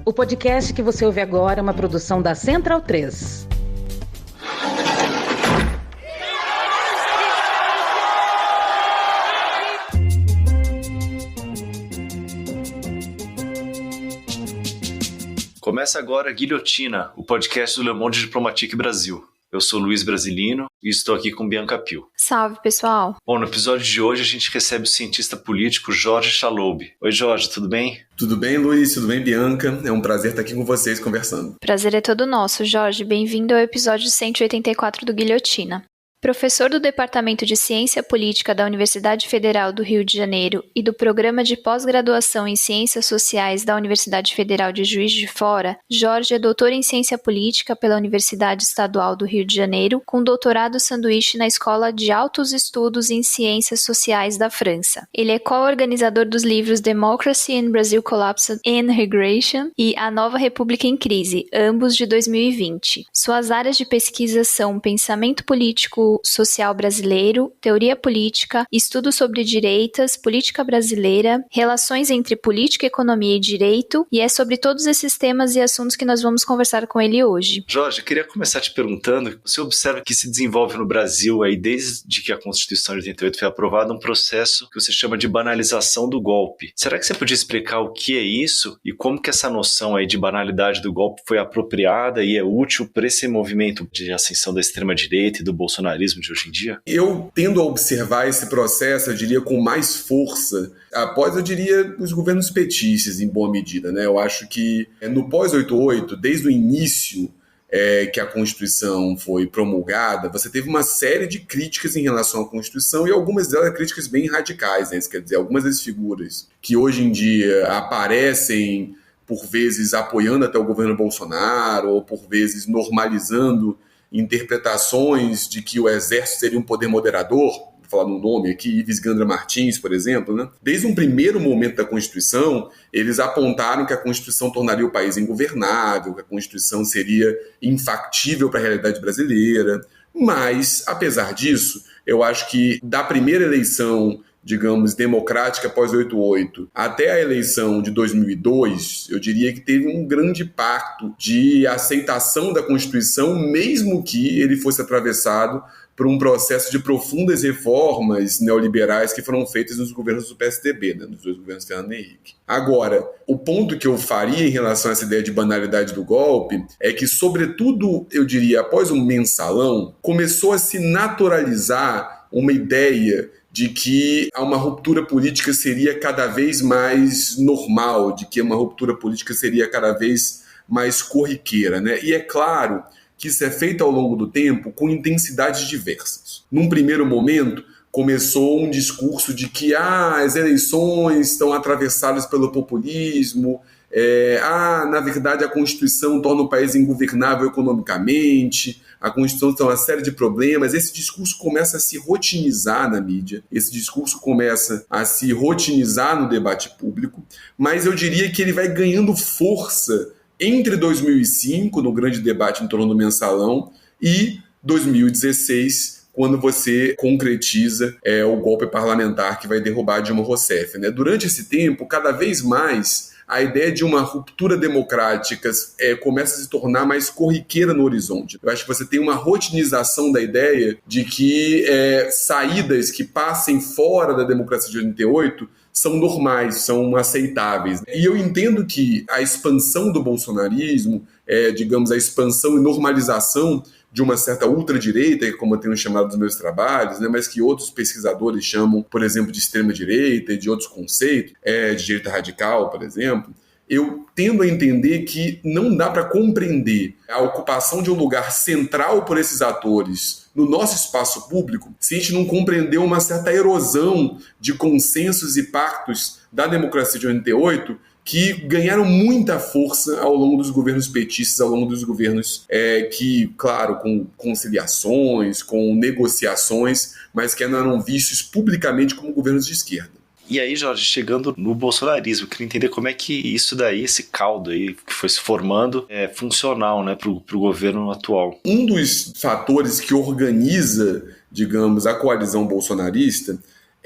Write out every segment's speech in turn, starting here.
O podcast que você ouve agora é uma produção da Central 3. Começa agora Guilhotina, o podcast do Le Monde Diplomatique Brasil. Eu sou Luiz Brasilino e estou aqui com Bianca Pio. Salve, pessoal! Bom, no episódio de hoje a gente recebe o cientista político Jorge Chaloub. Oi, Jorge, tudo bem? Tudo bem, Luiz? Tudo bem, Bianca? É um prazer estar aqui com vocês conversando. Prazer é todo nosso, Jorge. Bem-vindo ao episódio 184 do Guilhotina. Professor do Departamento de Ciência Política da Universidade Federal do Rio de Janeiro e do Programa de Pós-Graduação em Ciências Sociais da Universidade Federal de Juiz de Fora, Jorge é doutor em Ciência Política pela Universidade Estadual do Rio de Janeiro, com doutorado sanduíche na Escola de Altos Estudos em Ciências Sociais da França. Ele é co-organizador dos livros Democracy in Brazil Collapsed and Regression e A Nova República em Crise, ambos de 2020. Suas áreas de pesquisa são pensamento político social brasileiro, teoria política, estudos sobre direitas, política brasileira, relações entre política, economia e direito, e é sobre todos esses temas e assuntos que nós vamos conversar com ele hoje. Jorge, eu queria começar te perguntando, você observa que se desenvolve no Brasil, aí, desde que a Constituição de 88 foi aprovada, um processo que você chama de banalização do golpe. Será que você podia explicar o que é isso e como que essa noção aí de banalidade do golpe foi apropriada e é útil para esse movimento de ascensão da extrema-direita e do bolsonarismo de hoje em dia? Eu tendo a observar esse processo, eu diria, com mais força, após, eu diria, os governos petistas, em boa medida, né? Eu acho que no pós-88, desde o início que a Constituição foi promulgada, você teve uma série de críticas em relação à Constituição e algumas delas críticas bem radicais, né? Isso quer dizer, algumas das figuras que hoje em dia aparecem, por vezes apoiando até o governo Bolsonaro, ou por vezes normalizando interpretações de que o exército seria um poder moderador, vou falar no nome aqui, Ives Gandra Martins, por exemplo, né? Desde um primeiro momento da Constituição, eles apontaram que a Constituição tornaria o país ingovernável, que a Constituição seria infactível para a realidade brasileira, mas, apesar disso, eu acho que da primeira eleição, digamos, democrática após 88, até a eleição de 2002, eu diria que teve um grande pacto de aceitação da Constituição, mesmo que ele fosse atravessado por um processo de profundas reformas neoliberais que foram feitas nos governos do PSDB, né, nos dois governos Fernando Henrique. Agora, o ponto que eu faria em relação a essa ideia de banalidade do golpe é que, sobretudo, eu diria, após o mensalão, começou a se naturalizar uma ideia de que uma ruptura política seria cada vez mais normal, de que uma ruptura política seria cada vez mais corriqueira, né? E é claro que isso é feito ao longo do tempo com intensidades diversas. Num primeiro momento, começou um discurso de que as eleições estão atravessadas pelo populismo, na verdade a Constituição torna o país ingovernável economicamente, a Constituição tem uma série de problemas. Esse discurso começa a se rotinizar na mídia, esse discurso começa a se rotinizar no debate público, mas eu diria que ele vai ganhando força entre 2005, no grande debate em torno do mensalão, e 2016, quando você concretiza o golpe parlamentar que vai derrubar Dilma Rousseff, né? Durante esse tempo, cada vez mais, a ideia de uma ruptura democrática começa a se tornar mais corriqueira no horizonte. Eu acho que você tem uma rotinização da ideia de que saídas que passem fora da democracia de 88 são normais, são aceitáveis. E eu entendo que a expansão do bolsonarismo, digamos, a expansão e normalização de uma certa ultradireita, como eu tenho chamado nos meus trabalhos, né, mas que outros pesquisadores chamam, por exemplo, de extrema-direita e de outros conceitos, de direita radical, por exemplo, eu tendo a entender que não dá para compreender a ocupação de um lugar central por esses atores no nosso espaço público se a gente não compreender uma certa erosão de consensos e pactos da democracia de 88 que ganharam muita força ao longo dos governos petistas, ao longo dos governos que, claro, com conciliações, com negociações, mas que ainda eram vistos publicamente como governos de esquerda. E aí, Jorge, chegando no bolsonarismo, eu queria entender como é que isso daí, esse caldo aí que foi se formando, é funcional, né, para o governo atual. Um dos fatores que organiza, digamos, a coalizão bolsonarista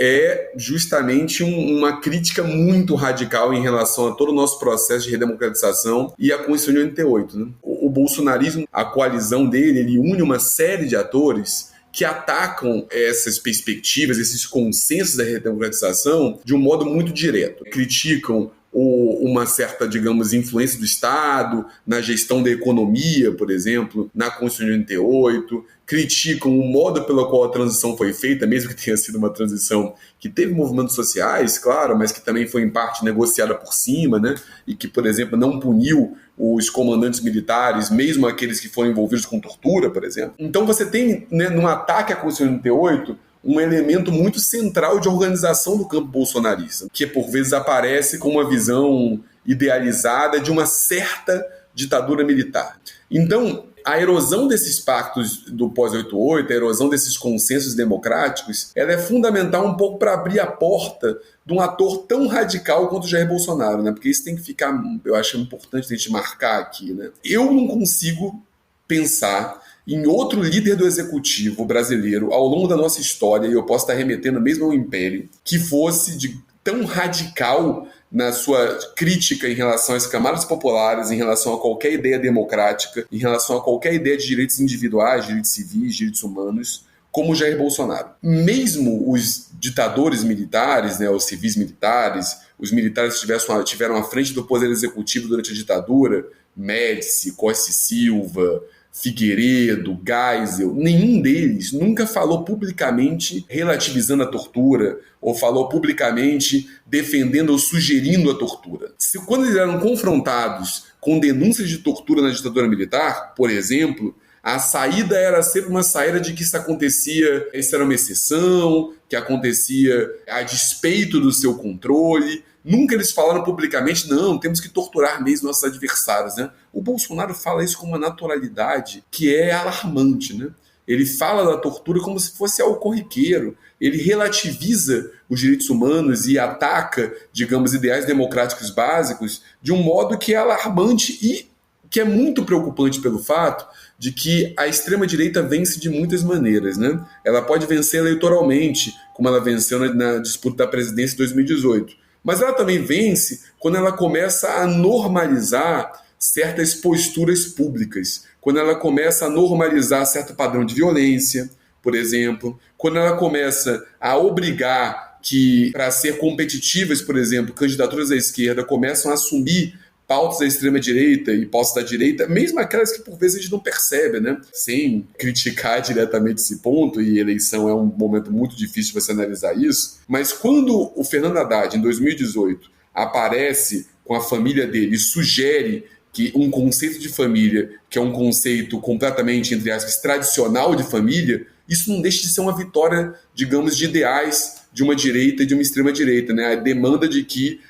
é justamente uma crítica muito radical em relação a todo o nosso processo de redemocratização e a Constituição de 88. Né? O bolsonarismo, a coalizão dele, ele une uma série de atores que atacam essas perspectivas, esses consensos da redemocratização de um modo muito direto. Criticam uma certa, digamos, influência do Estado na gestão da economia, por exemplo, na Constituição de 88, criticam o modo pelo qual a transição foi feita, mesmo que tenha sido uma transição que teve movimentos sociais, claro, mas que também foi em parte negociada por cima, né? E que, por exemplo, não puniu os comandantes militares, mesmo aqueles que foram envolvidos com tortura, por exemplo. Então você tem, né, num ataque à Constituição de 88, um elemento muito central de organização do campo bolsonarista, que por vezes aparece com uma visão idealizada de uma certa ditadura militar. Então, a erosão desses pactos do pós-88, a erosão desses consensos democráticos, ela é fundamental um pouco para abrir a porta de um ator tão radical quanto o Jair Bolsonaro, né? Porque isso tem que ficar, eu acho importante a gente marcar aqui, né? Eu não consigo pensar em outro líder do executivo brasileiro ao longo da nossa história, e eu posso estar remetendo mesmo ao Império, que fosse tão radical na sua crítica em relação às camadas populares, em relação a qualquer ideia democrática, em relação a qualquer ideia de direitos individuais, direitos civis, direitos humanos, como Jair Bolsonaro. Mesmo os ditadores militares, né, os civis militares, os militares que tiveram à frente do poder executivo durante a ditadura, Médici, Costa e Silva, Figueiredo, Geisel, nenhum deles nunca falou publicamente relativizando a tortura ou falou publicamente defendendo ou sugerindo a tortura. Quando eles eram confrontados com denúncias de tortura na ditadura militar, por exemplo, a saída era sempre uma saída de que isso era uma exceção, que acontecia a despeito do seu controle. Nunca eles falaram publicamente, não, temos que torturar mesmo nossos adversários, né? O Bolsonaro fala isso com uma naturalidade que é alarmante, né? Ele fala da tortura como se fosse algo corriqueiro. Ele relativiza os direitos humanos e ataca, digamos, ideais democráticos básicos de um modo que é alarmante e que é muito preocupante pelo fato de que a extrema-direita vence de muitas maneiras, né? Ela pode vencer eleitoralmente, como ela venceu na disputa da presidência de 2018. Mas ela também vence quando ela começa a normalizar certas posturas públicas, quando ela começa a normalizar certo padrão de violência, por exemplo, quando ela começa a obrigar que, para ser competitivas, por exemplo, candidaturas à esquerda começam a assumir pautas da extrema-direita e pautas da direita, mesmo aquelas que por vezes a gente não percebe, né? Sem criticar diretamente esse ponto, e eleição é um momento muito difícil de você analisar isso, mas quando o Fernando Haddad, em 2018, aparece com a família dele e sugere que um conceito de família, que é um conceito completamente, entre aspas, tradicional de família, isso não deixa de ser uma vitória, digamos, de ideais de uma direita e de uma extrema-direita, né? A demanda de que,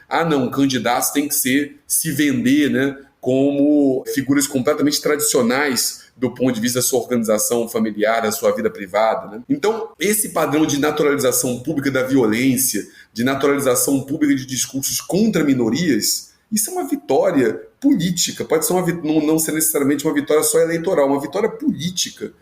candidatos têm que se vender, né, como figuras completamente tradicionais do ponto de vista da sua organização familiar, da sua vida privada, né? Então, esse padrão de naturalização pública da violência, de naturalização pública de discursos contra minorias, isso é uma vitória política, pode ser não ser necessariamente uma vitória só eleitoral, uma vitória política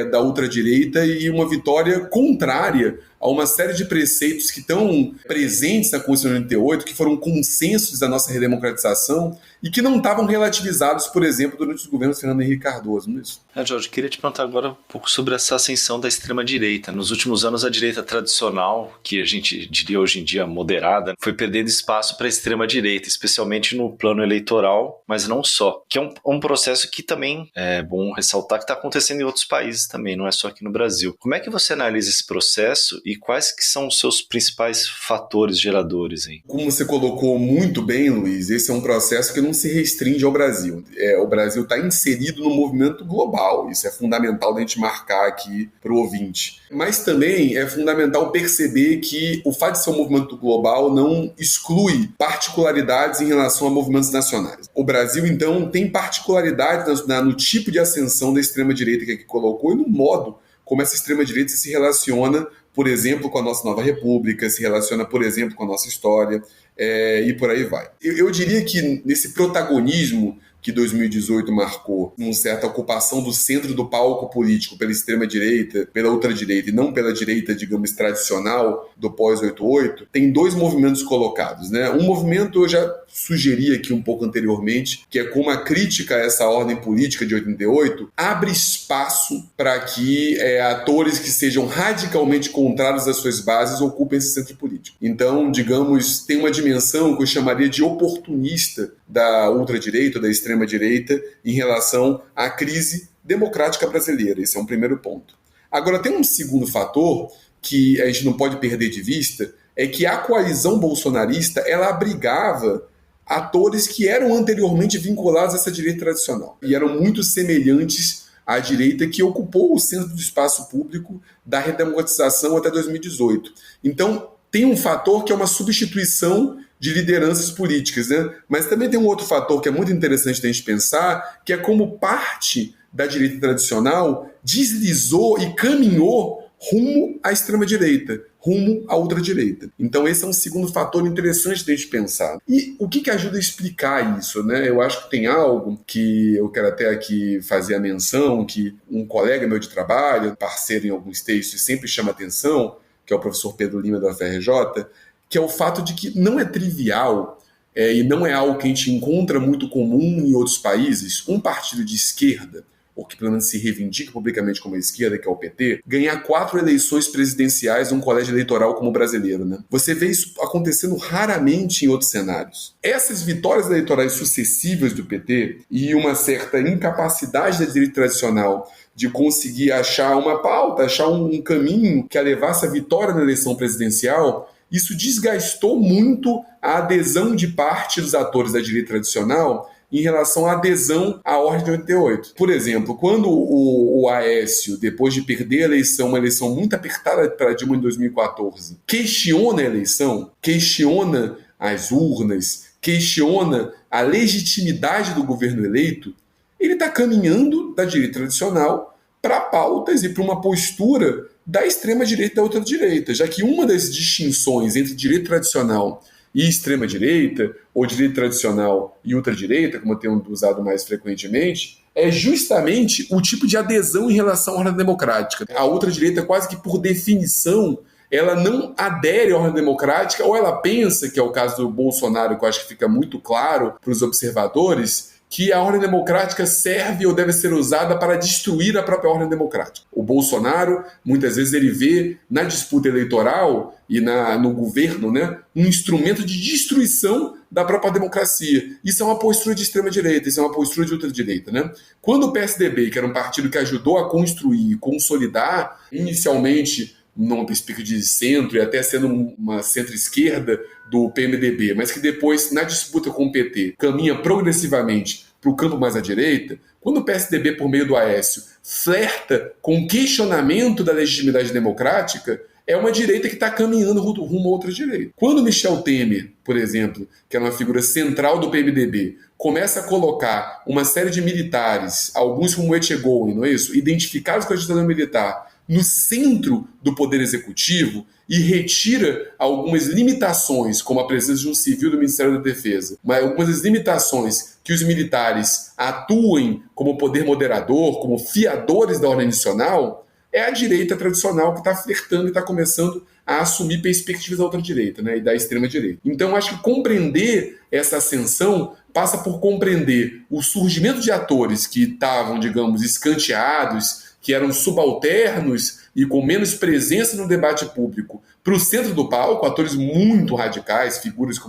da ultradireita e uma vitória contrária a uma série de preceitos que estão presentes na Constituição de 88, que foram consensos da nossa redemocratização e que não estavam relativizados, por exemplo, durante os governos Fernando Henrique Cardoso. Não é isso? Jorge, queria te perguntar agora um pouco sobre essa ascensão da extrema-direita. Nos últimos anos, a direita tradicional, que a gente diria hoje em dia moderada, foi perdendo espaço para a extrema-direita, especialmente no plano eleitoral, mas não só. Que é um processo que também é bom ressaltar que está acontecendo em outros países também, não é só aqui no Brasil. Como é que você analisa esse processo e quais que são os seus principais fatores geradores aí? Como você colocou muito bem, Luiz, esse é um processo que não se restringe ao Brasil. O Brasil está inserido no movimento global. Isso é fundamental da gente marcar aqui para o ouvinte. Mas também é fundamental perceber que o fato de ser um movimento global não exclui particularidades em relação a movimentos nacionais. O Brasil, então, tem particularidades no tipo de ascensão da extrema-direita que aqui colocou e no modo como essa extrema-direita se relaciona, por exemplo, com a nossa nova república, se relaciona, por exemplo, com a nossa história, e por aí vai. Eu diria que nesse protagonismo que 2018 marcou uma certa ocupação do centro do palco político pela extrema-direita, pela ultradireita e não pela direita, digamos, tradicional do pós-88, tem dois movimentos colocados, né? Um movimento eu já sugeri aqui um pouco anteriormente, que é como a crítica a essa ordem política de 88 abre espaço para que atores que sejam radicalmente contrários às suas bases ocupem esse centro político. Então, digamos, tem uma dimensão que eu chamaria de oportunista da ultradireita, da extrema-direita, em relação à crise democrática brasileira. Esse é um primeiro ponto. Agora, tem um segundo fator que a gente não pode perder de vista, é que a coalizão bolsonarista ela abrigava atores que eram anteriormente vinculados a essa direita tradicional e eram muito semelhantes à direita que ocupou o centro do espaço público da redemocratização até 2018. Então, tem um fator que é uma substituição de lideranças políticas, né? Mas também tem um outro fator que é muito interessante da gente pensar, que é como parte da direita tradicional deslizou e caminhou rumo à extrema-direita, rumo à ultradireita. Então esse é um segundo fator interessante de a gente pensar. E o que ajuda a explicar isso, né? Eu acho que tem algo que eu quero até aqui fazer a menção, que um colega meu de trabalho, parceiro em alguns textos, sempre chama atenção, que é o professor Pedro Lima da UFRJ, que é o fato de que não é trivial e não é algo que a gente encontra muito comum em outros países, um partido de esquerda, ou que pelo menos se reivindica publicamente como a esquerda, que é o PT, ganhar 4 eleições presidenciais num colégio eleitoral como o brasileiro, né? Você vê isso acontecendo raramente em outros cenários. Essas vitórias eleitorais sucessivas do PT e uma certa incapacidade da direita tradicional de conseguir achar uma pauta, achar um caminho que a levasse à vitória na eleição presidencial, isso desgastou muito a adesão de parte dos atores da direita tradicional em relação à adesão à Ordem de 88. Por exemplo, quando o Aécio, depois de perder a eleição, uma eleição muito apertada para Dilma em 2014, questiona a eleição, questiona as urnas, questiona a legitimidade do governo eleito, ele está caminhando da direita tradicional para pautas e para uma postura da extrema-direita e da ultradireita, já que uma das distinções entre direita tradicional e extrema-direita, ou direita tradicional e ultradireita, como eu tenho usado mais frequentemente, é justamente o tipo de adesão em relação à ordem democrática. A ultradireita, quase que por definição, ela não adere à ordem democrática, ou ela pensa, que é o caso do Bolsonaro, que eu acho que fica muito claro para os observadores, que a ordem democrática serve ou deve ser usada para destruir a própria ordem democrática. O Bolsonaro, muitas vezes, ele vê na disputa eleitoral e no governo, né, um instrumento de destruição da própria democracia. Isso é uma postura de extrema-direita, isso é uma postura de ultradireita, né? Quando o PSDB, que era um partido que ajudou a construir e consolidar, inicialmente numa perspectiva de centro e até sendo uma centro-esquerda do PMDB, mas que depois, na disputa com o PT, caminha progressivamente para o campo mais à direita, quando o PSDB, por meio do Aécio, flerta com o questionamento da legitimidade democrática, é uma direita que está caminhando rumo a outra direita. Quando Michel Temer, por exemplo, que era uma figura central do PMDB, começa a colocar uma série de militares, alguns como o Etchegoyen, não é isso? Identificados com a ditadura militar, no centro do poder executivo e retira algumas limitações, como a presença de um civil do Ministério da Defesa, mas algumas limitações que os militares atuem como poder moderador, como fiadores da ordem nacional, é a direita tradicional que está flertando e está começando a assumir perspectivas da ultradireita, né, e da extrema-direita. Então, acho que compreender essa ascensão passa por compreender o surgimento de atores que estavam, digamos, escanteados, que eram subalternos e com menos presença no debate público, para o centro do palco, atores muito radicais, figuras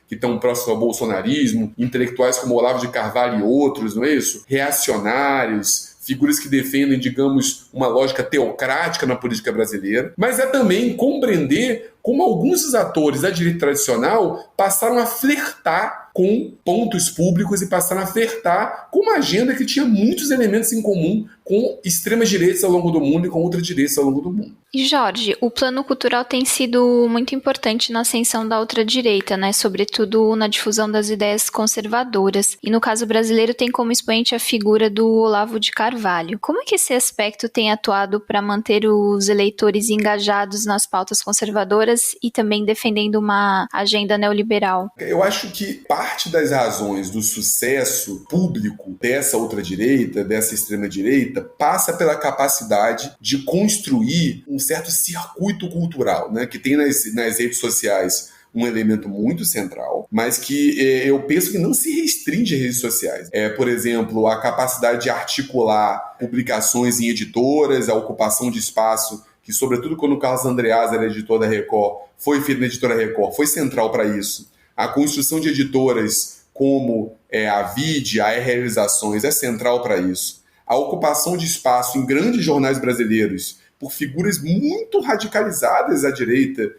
que estão próximos ao bolsonarismo, intelectuais como Olavo de Carvalho e outros, não é isso? Reacionários, figuras que defendem, digamos, uma lógica teocrática na política brasileira, mas é também compreender como alguns dos atores da direita tradicional passaram a flertar com pontos públicos e passaram a flertar com uma agenda que tinha muitos elementos em comum com extremas direitas ao longo do mundo e com ultradireitas ao longo do mundo. E Jorge, o plano cultural tem sido muito importante na ascensão da ultradireita, né? Sobretudo na difusão das ideias conservadoras. E no caso brasileiro tem como expoente a figura do Olavo de Carvalho. Como é que esse aspecto tem atuado para manter os eleitores engajados nas pautas conservadoras editoras e também defendendo uma agenda neoliberal? Eu acho que parte das razões do sucesso público dessa ultradireita, dessa extrema-direita, passa pela capacidade de construir um certo circuito cultural, né, que tem nas redes sociais um elemento muito central, mas que eu penso que não se restringe a redes sociais. Por exemplo, a capacidade de articular publicações em editoras, a ocupação de espaço, que sobretudo quando o Carlos Andreasa era editor da Record, foi feito na editora Record, foi central para isso. A construção de editoras como a Vide, a Realizações, é central para isso. A ocupação de espaço em grandes jornais brasileiros por figuras muito radicalizadas à direita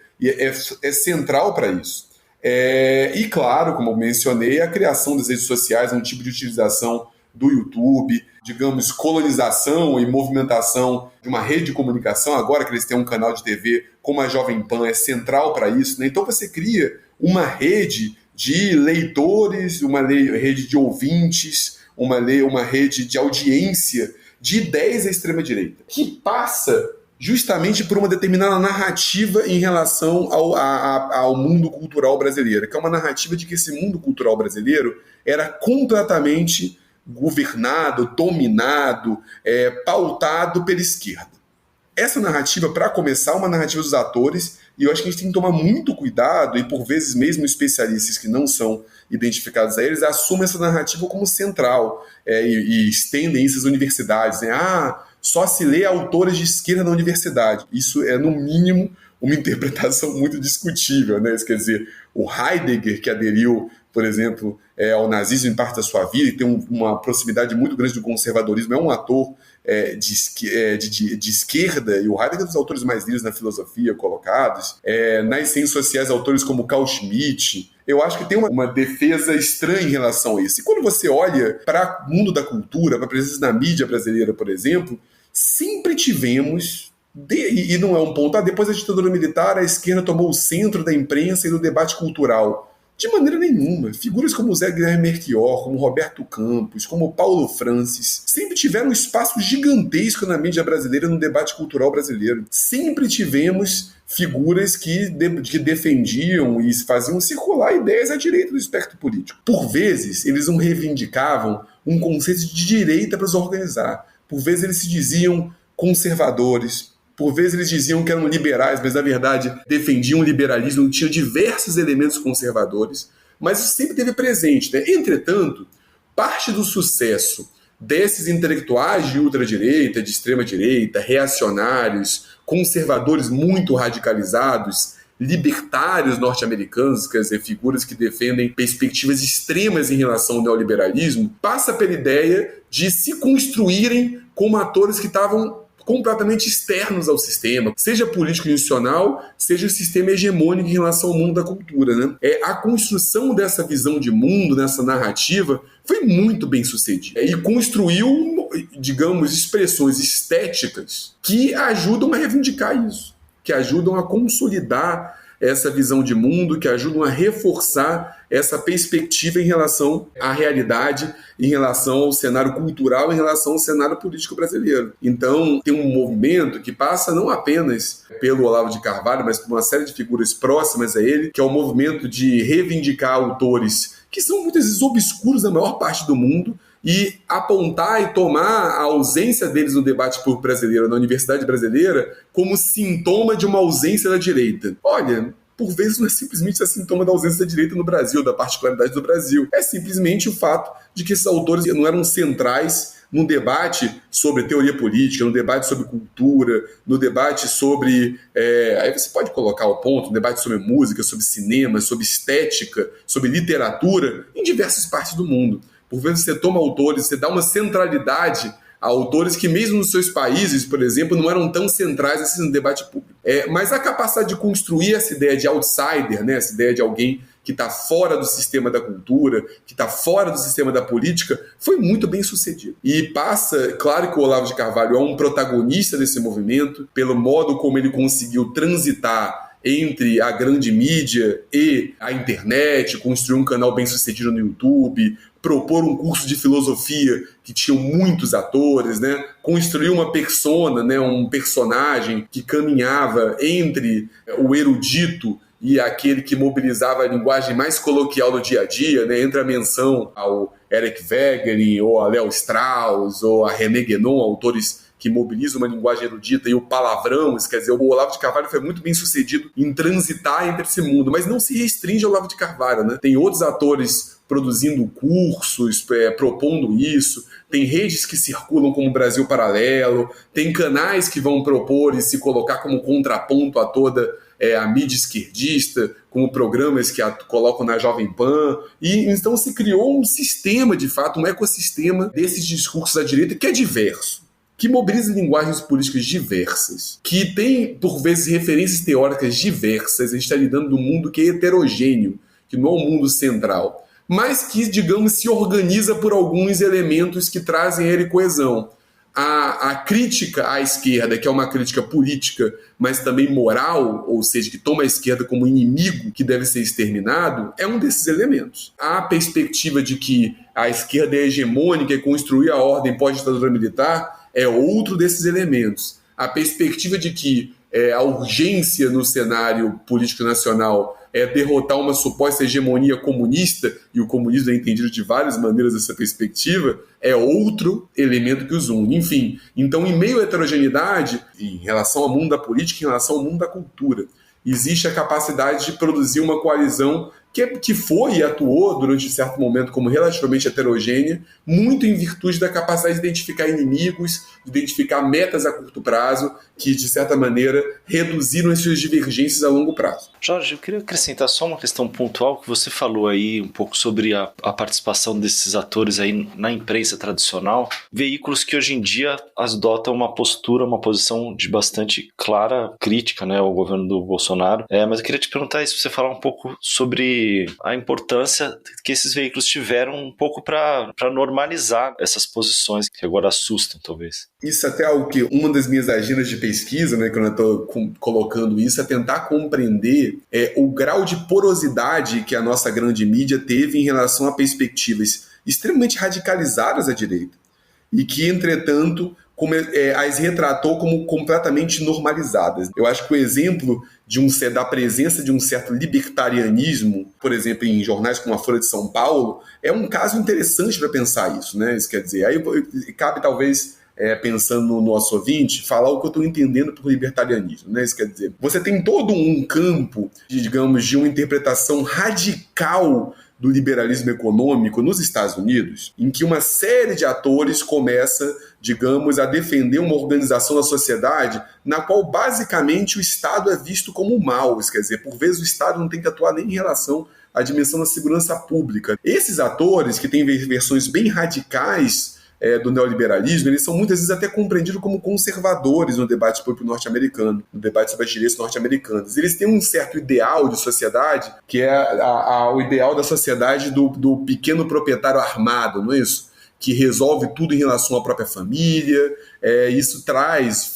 é central para isso. E claro, como eu mencionei, a criação das redes sociais, um tipo de utilização do YouTube, digamos, colonização e movimentação de uma rede de comunicação, agora que eles têm um canal de TV como a Jovem Pan, é central para isso, né? Então você cria uma rede de leitores, uma rede de ouvintes, uma rede de audiência de ideias à extrema-direita, que passa justamente por uma determinada narrativa em relação ao mundo cultural brasileiro, que é uma narrativa de que esse mundo cultural brasileiro era completamente governado, dominado, pautado pela esquerda. Essa narrativa, para começar, é uma narrativa dos atores, e eu acho que a gente tem que tomar muito cuidado, e por vezes mesmo especialistas que não são identificados a eles, assumem essa narrativa como central, e estendem isso às universidades, né? Só se lê autores de esquerda na universidade. Isso é, no mínimo, uma interpretação muito discutível, né? Isso quer dizer, o Heidegger, que aderiu, por exemplo, ao nazismo em parte da sua vida e tem uma proximidade muito grande do conservadorismo, é um ator de esquerda, e o Heidegger é um dos autores mais lidos na filosofia colocados. Nas ciências sociais, autores como Carl Schmitt. Eu acho que tem uma defesa estranha em relação a isso. E quando você olha para o mundo da cultura, para a presença na mídia brasileira, por exemplo, sempre tivemos, e não é um ponto, depois da ditadura militar, a esquerda tomou o centro da imprensa e do debate cultural. De maneira nenhuma. Figuras como Zé Guilherme Melchior, como Roberto Campos, como Paulo Francis, sempre tiveram um espaço gigantesco na mídia brasileira, no debate cultural brasileiro. Sempre tivemos figuras que defendiam e faziam circular ideias à direita do espectro político. Por vezes, eles não reivindicavam um conceito de direita para se organizar. Por vezes, eles se diziam conservadores. Por vezes eles diziam que eram liberais, mas na verdade defendiam o liberalismo, tinham diversos elementos conservadores, mas isso sempre esteve presente, né? Entretanto, parte do sucesso desses intelectuais de ultradireita, de extrema-direita, reacionários, conservadores muito radicalizados, libertários norte-americanos, quer dizer, figuras que defendem perspectivas extremas em relação ao neoliberalismo, passa pela ideia de se construírem como atores que estavam completamente externos ao sistema, seja político institucional, seja o sistema hegemônico em relação ao mundo da cultura, né? A construção dessa visão de mundo, dessa narrativa, foi muito bem sucedida. E construiu, digamos, expressões estéticas que ajudam a reivindicar isso, que ajudam a consolidar essa visão de mundo, que ajudam a reforçar essa perspectiva em relação à realidade, em relação ao cenário cultural, em relação ao cenário político brasileiro. Então, tem um movimento que passa não apenas pelo Olavo de Carvalho, mas por uma série de figuras próximas a ele, que é o movimento de reivindicar autores que são muitas vezes obscuros na maior parte do mundo, e apontar e tomar a ausência deles no debate público brasileiro, na universidade brasileira, como sintoma de uma ausência da direita. Olha, por vezes não é simplesmente sintoma da ausência da direita no Brasil, da particularidade do Brasil. É simplesmente o fato de que esses autores não eram centrais num debate sobre teoria política, no debate sobre cultura, no debate sobre... aí você pode colocar ao ponto, um debate sobre música, sobre cinema, sobre estética, sobre literatura, em diversas partes do mundo. Por vezes você toma autores, você dá uma centralidade a autores que mesmo nos seus países, por exemplo, não eram tão centrais assim no debate público. Mas a capacidade de construir essa ideia de outsider, né, essa ideia de alguém que está fora do sistema da cultura, que está fora do sistema da política, foi muito bem sucedido. E passa, claro que o Olavo de Carvalho é um protagonista desse movimento, pelo modo como ele conseguiu transitar entre a grande mídia e a internet, construir um canal bem sucedido no YouTube, propor um curso de filosofia que tinha muitos atores, né? Construir uma persona, né? Um personagem que caminhava entre o erudito e aquele que mobilizava a linguagem mais coloquial do dia a dia, né? Entre a menção ao Eric Wegener, ou a Léo Strauss, ou a René Guénon, autores que mobilizam uma linguagem erudita, e o palavrão, isso quer dizer, o Olavo de Carvalho foi muito bem sucedido em transitar entre esse mundo, mas não se restringe ao Olavo de Carvalho, né? Tem outros atores produzindo cursos, propondo isso, tem redes que circulam como Brasil Paralelo, tem canais que vão propor e se colocar como contraponto a toda a mídia esquerdista, como programas que colocam na Jovem Pan, e então se criou um sistema, de fato, um ecossistema desses discursos da direita que é diverso, que mobiliza linguagens políticas diversas, que tem, por vezes, referências teóricas diversas. A gente está lidando num mundo que é heterogêneo, que não é um mundo central, mas que, digamos, se organiza por alguns elementos que trazem a ele coesão. A crítica à esquerda, que é uma crítica política, mas também moral, ou seja, que toma a esquerda como inimigo que deve ser exterminado, é um desses elementos. A perspectiva de que a esquerda é hegemônica e construir a ordem pós-ditadura militar é outro desses elementos. A perspectiva de que a urgência no cenário político nacional é derrotar uma suposta hegemonia comunista, e o comunismo é entendido de várias maneiras dessa perspectiva, é outro elemento que os une. Enfim, então, em meio à heterogeneidade, em relação ao mundo da política, em relação ao mundo da cultura, existe a capacidade de produzir uma coalizão que foi e atuou durante certo momento como relativamente heterogênea, muito em virtude da capacidade de identificar inimigos, de identificar metas a curto prazo, que, de certa maneira, reduziram as suas divergências a longo prazo. Jorge, eu queria acrescentar só uma questão pontual que você falou aí um pouco sobre a participação desses atores aí na imprensa tradicional, veículos que hoje em dia adotam uma postura, uma posição de bastante clara crítica, né, ao governo do Bolsonaro. Mas eu queria te perguntar se você falar um pouco sobre a importância que esses veículos tiveram um pouco para normalizar essas posições que agora assustam, talvez. Isso até é algo que uma das minhas agendas de pesquisa, né, quando eu estou colocando isso, é tentar compreender o grau de porosidade que a nossa grande mídia teve em relação a perspectivas extremamente radicalizadas à direita e que, entretanto, as retratou como completamente normalizadas. Eu acho que o exemplo da presença de um certo libertarianismo, por exemplo, em jornais como a Folha de São Paulo, é um caso interessante para pensar isso, né? Isso quer dizer, aí cabe talvez, pensando no nosso ouvinte, falar o que eu estou entendendo por libertarianismo, né? Isso quer dizer, você tem todo um campo, digamos, de uma interpretação radical do liberalismo econômico nos Estados Unidos, em que uma série de atores começa, digamos, a defender uma organização da sociedade na qual basicamente o Estado é visto como um mal. Isso quer dizer, por vezes o Estado não tem que atuar nem em relação à dimensão da segurança pública. Esses atores, que têm versões bem radicais do neoliberalismo, eles são muitas vezes até compreendidos como conservadores no debate público norte-americano, no debate sobre as direitos norte-americanos. Eles têm um certo ideal de sociedade, que é o ideal da sociedade do pequeno proprietário armado, não é isso? Que resolve tudo em relação à própria família. Isso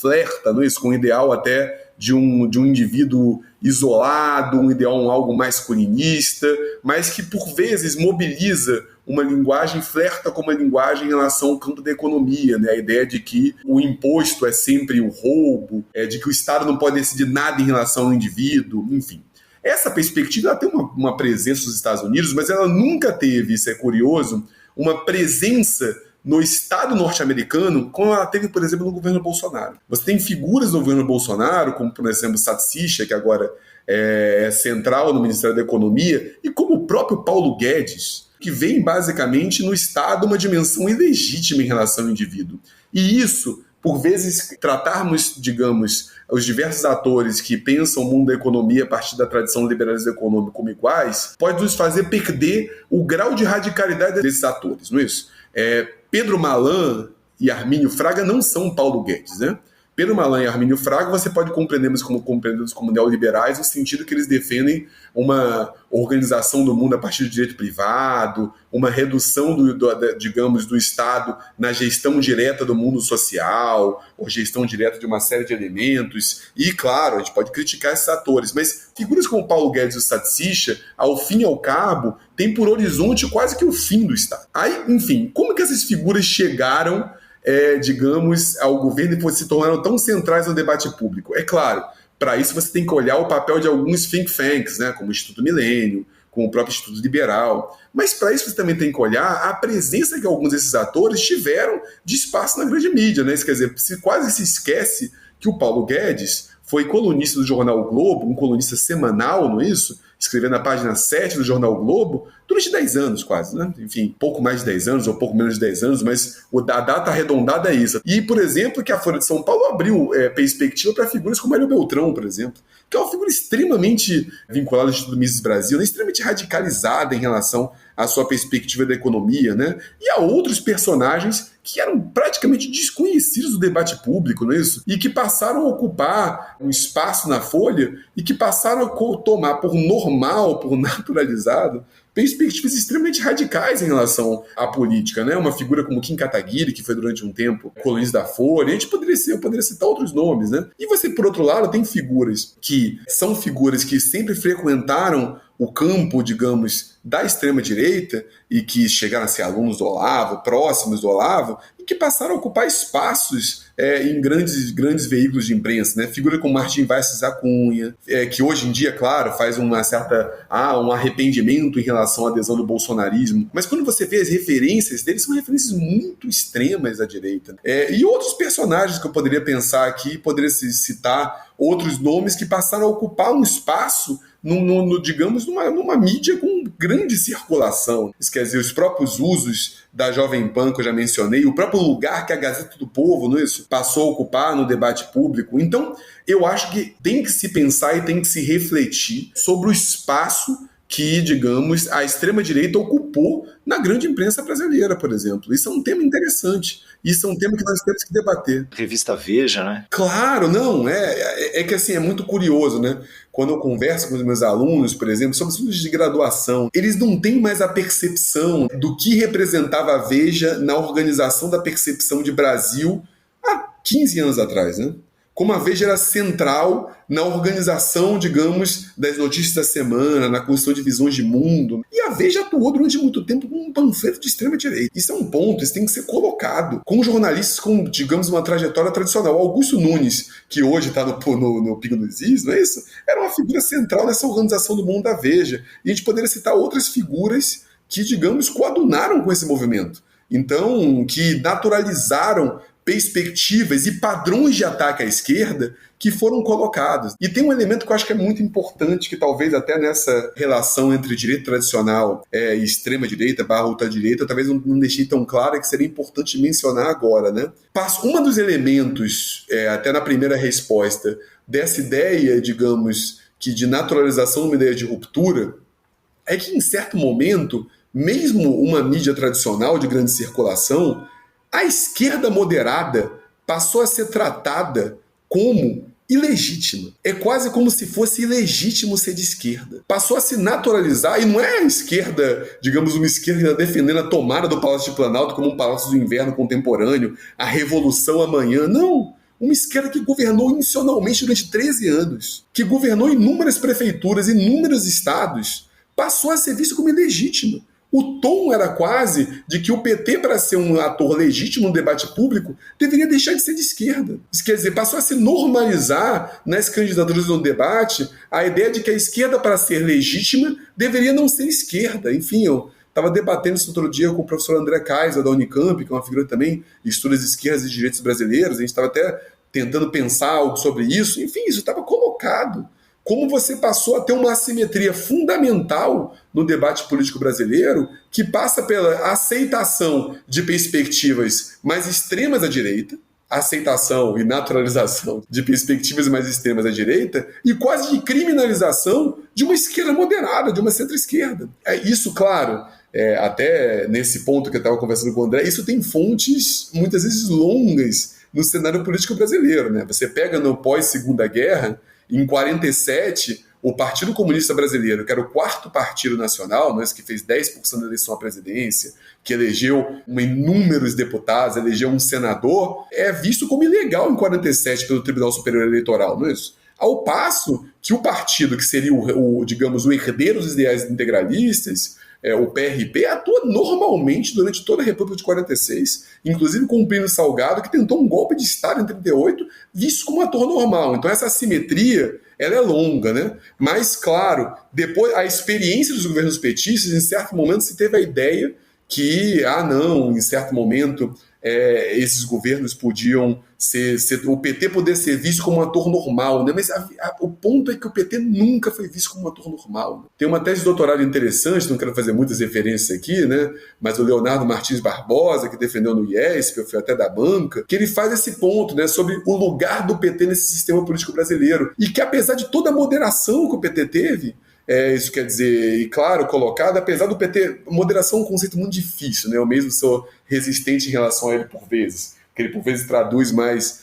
flerta, não é isso? Com o ideal até de um indivíduo isolado, um ideal algo masculinista, mas que por vezes mobiliza uma linguagem, flerta com uma linguagem em relação ao campo da economia, né? A ideia de que o imposto é sempre o roubo, de que o Estado não pode decidir nada em relação ao indivíduo, enfim. Essa perspectiva ela tem uma presença nos Estados Unidos, mas ela nunca teve, isso é curioso, uma presença no Estado norte-americano, como ela teve, por exemplo, no governo Bolsonaro. Você tem figuras no governo Bolsonaro, como, por exemplo, Satsisha, que agora é central no Ministério da Economia, e como o próprio Paulo Guedes, que vem basicamente no Estado uma dimensão ilegítima em relação ao indivíduo. E isso, por vezes, tratarmos, digamos, os diversos atores que pensam o mundo da economia a partir da tradição do liberalismo econômico como iguais, pode nos fazer perder o grau de radicalidade desses atores, não é isso? Pedro Malan e Armínio Fraga não são Paulo Guedes, né? Pelo Malan e Armínio Fraga, você pode compreendê-los como neoliberais, no sentido que eles defendem uma organização do mundo a partir do direito privado, uma redução do Estado na gestão direta do mundo social, ou gestão direta de uma série de elementos. E, claro, a gente pode criticar esses atores, mas figuras como Paulo Guedes e o Satsicha, ao fim e ao cabo, têm por horizonte quase que o fim do Estado. Aí, enfim, como que essas figuras chegaram ao governo e se tornaram tão centrais no debate público? É claro, para isso você tem que olhar o papel de alguns think tanks, né, como o Instituto Milênio, como o próprio Instituto Liberal, mas para isso você também tem que olhar a presença que alguns desses atores tiveram de espaço na grande mídia, né? Isso quer dizer, quase se esquece que o Paulo Guedes foi colunista do jornal O Globo, um colunista semanal, não é isso? Escrevendo na página 7 do jornal O Globo, durante 10 anos quase, né? Enfim, pouco mais de 10 anos ou pouco menos de 10 anos, mas a data arredondada é isso. E, por exemplo, que a Folha de São Paulo abriu perspectiva para figuras como Hélio Beltrão, por exemplo, que é uma figura extremamente vinculada ao Instituto Mises Brasil, né? Extremamente radicalizada em relação à sua perspectiva da economia, né? E há outros personagens que eram praticamente desconhecidos do debate público, não é isso? E que passaram a ocupar um espaço na Folha e que passaram a tomar por normal, por naturalizado, perspectivas extremamente radicais em relação à política, né? Uma figura como Kim Kataguiri, que foi durante um tempo colunista da Folha, a gente poderia citar outros nomes, né? E você, por outro lado, tem figuras que são figuras que sempre frequentaram o campo, digamos, da extrema-direita e que chegaram a ser alunos do Olavo, próximos do Olavo, e que passaram a ocupar espaços em grandes veículos de imprensa, né? Figura como Martim Vaz da Cunha, que hoje em dia, claro, faz um arrependimento em relação à adesão do bolsonarismo, mas quando você vê as referências deles, são referências muito extremas à direita. E outros personagens que eu poderia pensar aqui, poderia citar outros nomes que passaram a ocupar um espaço digamos, numa mídia com grande circulação. Isso quer dizer, os próprios usos da Jovem Pan, que eu já mencionei, o próprio lugar que a Gazeta do Povo, não é isso, passou a ocupar no debate público. Então, eu acho que tem que se pensar e tem que se refletir sobre o espaço que, digamos, a extrema-direita ocupou na grande imprensa brasileira, por exemplo. Isso é um tema interessante. Isso é um tema que nós temos que debater. Revista Veja, né? Claro, não. É que assim, é muito curioso, né? Quando eu converso com os meus alunos, por exemplo, sobre estudos de graduação, eles não têm mais a percepção do que representava a Veja na organização da percepção de Brasil há 15 anos atrás, né? Como a Veja era central na organização, digamos, das notícias da semana, na construção de visões de mundo. E a Veja atuou durante muito tempo como um panfleto de extrema-direita. Isso é um ponto, isso tem que ser colocado. Com jornalistas com, digamos, uma trajetória tradicional. Augusto Nunes, que hoje está no Pingo dos Is, não é isso? Era uma figura central nessa organização do mundo da Veja. E a gente poderia citar outras figuras que, digamos, coadunaram com esse movimento. Então, que naturalizaram perspectivas e padrões de ataque à esquerda que foram colocados. E tem um elemento que eu acho que é muito importante, que talvez até nessa relação entre direito tradicional e extrema-direita / ultradireita, talvez não deixei tão claro, que seria importante mencionar agora, né? Um dos elementos, até na primeira resposta, dessa ideia, digamos, que de naturalização numa ideia de ruptura, é que em certo momento, mesmo uma mídia tradicional de grande circulação, a esquerda moderada passou a ser tratada como ilegítima. É quase como se fosse ilegítimo ser de esquerda. Passou a se naturalizar, e não é a esquerda, digamos, uma esquerda defendendo a tomada do Palácio de Planalto como um palácio do inverno contemporâneo, a revolução amanhã. Não! Uma esquerda que governou institucionalmente durante 13 anos, que governou inúmeras prefeituras, inúmeros estados, passou a ser visto como ilegítima. O tom era quase de que o PT, para ser um ator legítimo no debate público, deveria deixar de ser de esquerda. Isso quer dizer, passou a se normalizar nas candidaturas no debate a ideia de que a esquerda, para ser legítima, deveria não ser esquerda. Enfim, eu estava debatendo isso outro dia com o professor André Kaiser, da Unicamp, que é uma figura também de estudos de esquerdas e direitos brasileiros. A gente estava até tentando pensar algo sobre isso. Enfim, isso estava colocado. Como você passou a ter uma assimetria fundamental no debate político brasileiro, que passa pela aceitação de perspectivas mais extremas à direita, aceitação e naturalização de perspectivas mais extremas à direita, e quase de criminalização de uma esquerda moderada, de uma centro-esquerda. Isso, claro, até nesse ponto que eu estava conversando com o André, isso tem fontes muitas vezes longas no cenário político brasileiro, né? Você pega no pós-Segunda Guerra, em 47, o Partido Comunista Brasileiro, que era o quarto partido nacional, né, que fez 10% da eleição à presidência, que elegeu inúmeros deputados, elegeu um senador, é visto como ilegal em 47 pelo Tribunal Superior Eleitoral, não é isso? Ao passo que o partido, que seria digamos, o herdeiro dos ideais integralistas, o PRP, atua normalmente durante toda a República de 46, inclusive com o Plínio Salgado, que tentou um golpe de Estado em 38, visto como ator normal. Então essa assimetria, ela é longa, né? Mas, claro, depois a experiência dos governos petistas, em certo momento se teve a ideia que, em certo momento, esses governos podiam o PT poder ser visto como um ator normal, né? Mas o ponto é que o PT nunca foi visto como um ator normal. Né? Tem uma tese de doutorado interessante, não quero fazer muitas referências aqui, né? Mas o Leonardo Martins Barbosa, que defendeu no IESP, eu fui até da banca, que ele faz esse ponto, né, sobre o lugar do PT nesse sistema político brasileiro. E que apesar de toda a moderação que o PT teve, isso quer dizer, e claro, colocado, apesar do PT, moderação é um conceito muito difícil, né? Eu mesmo sou resistente em relação a ele por vezes, porque ele por vezes traduz mais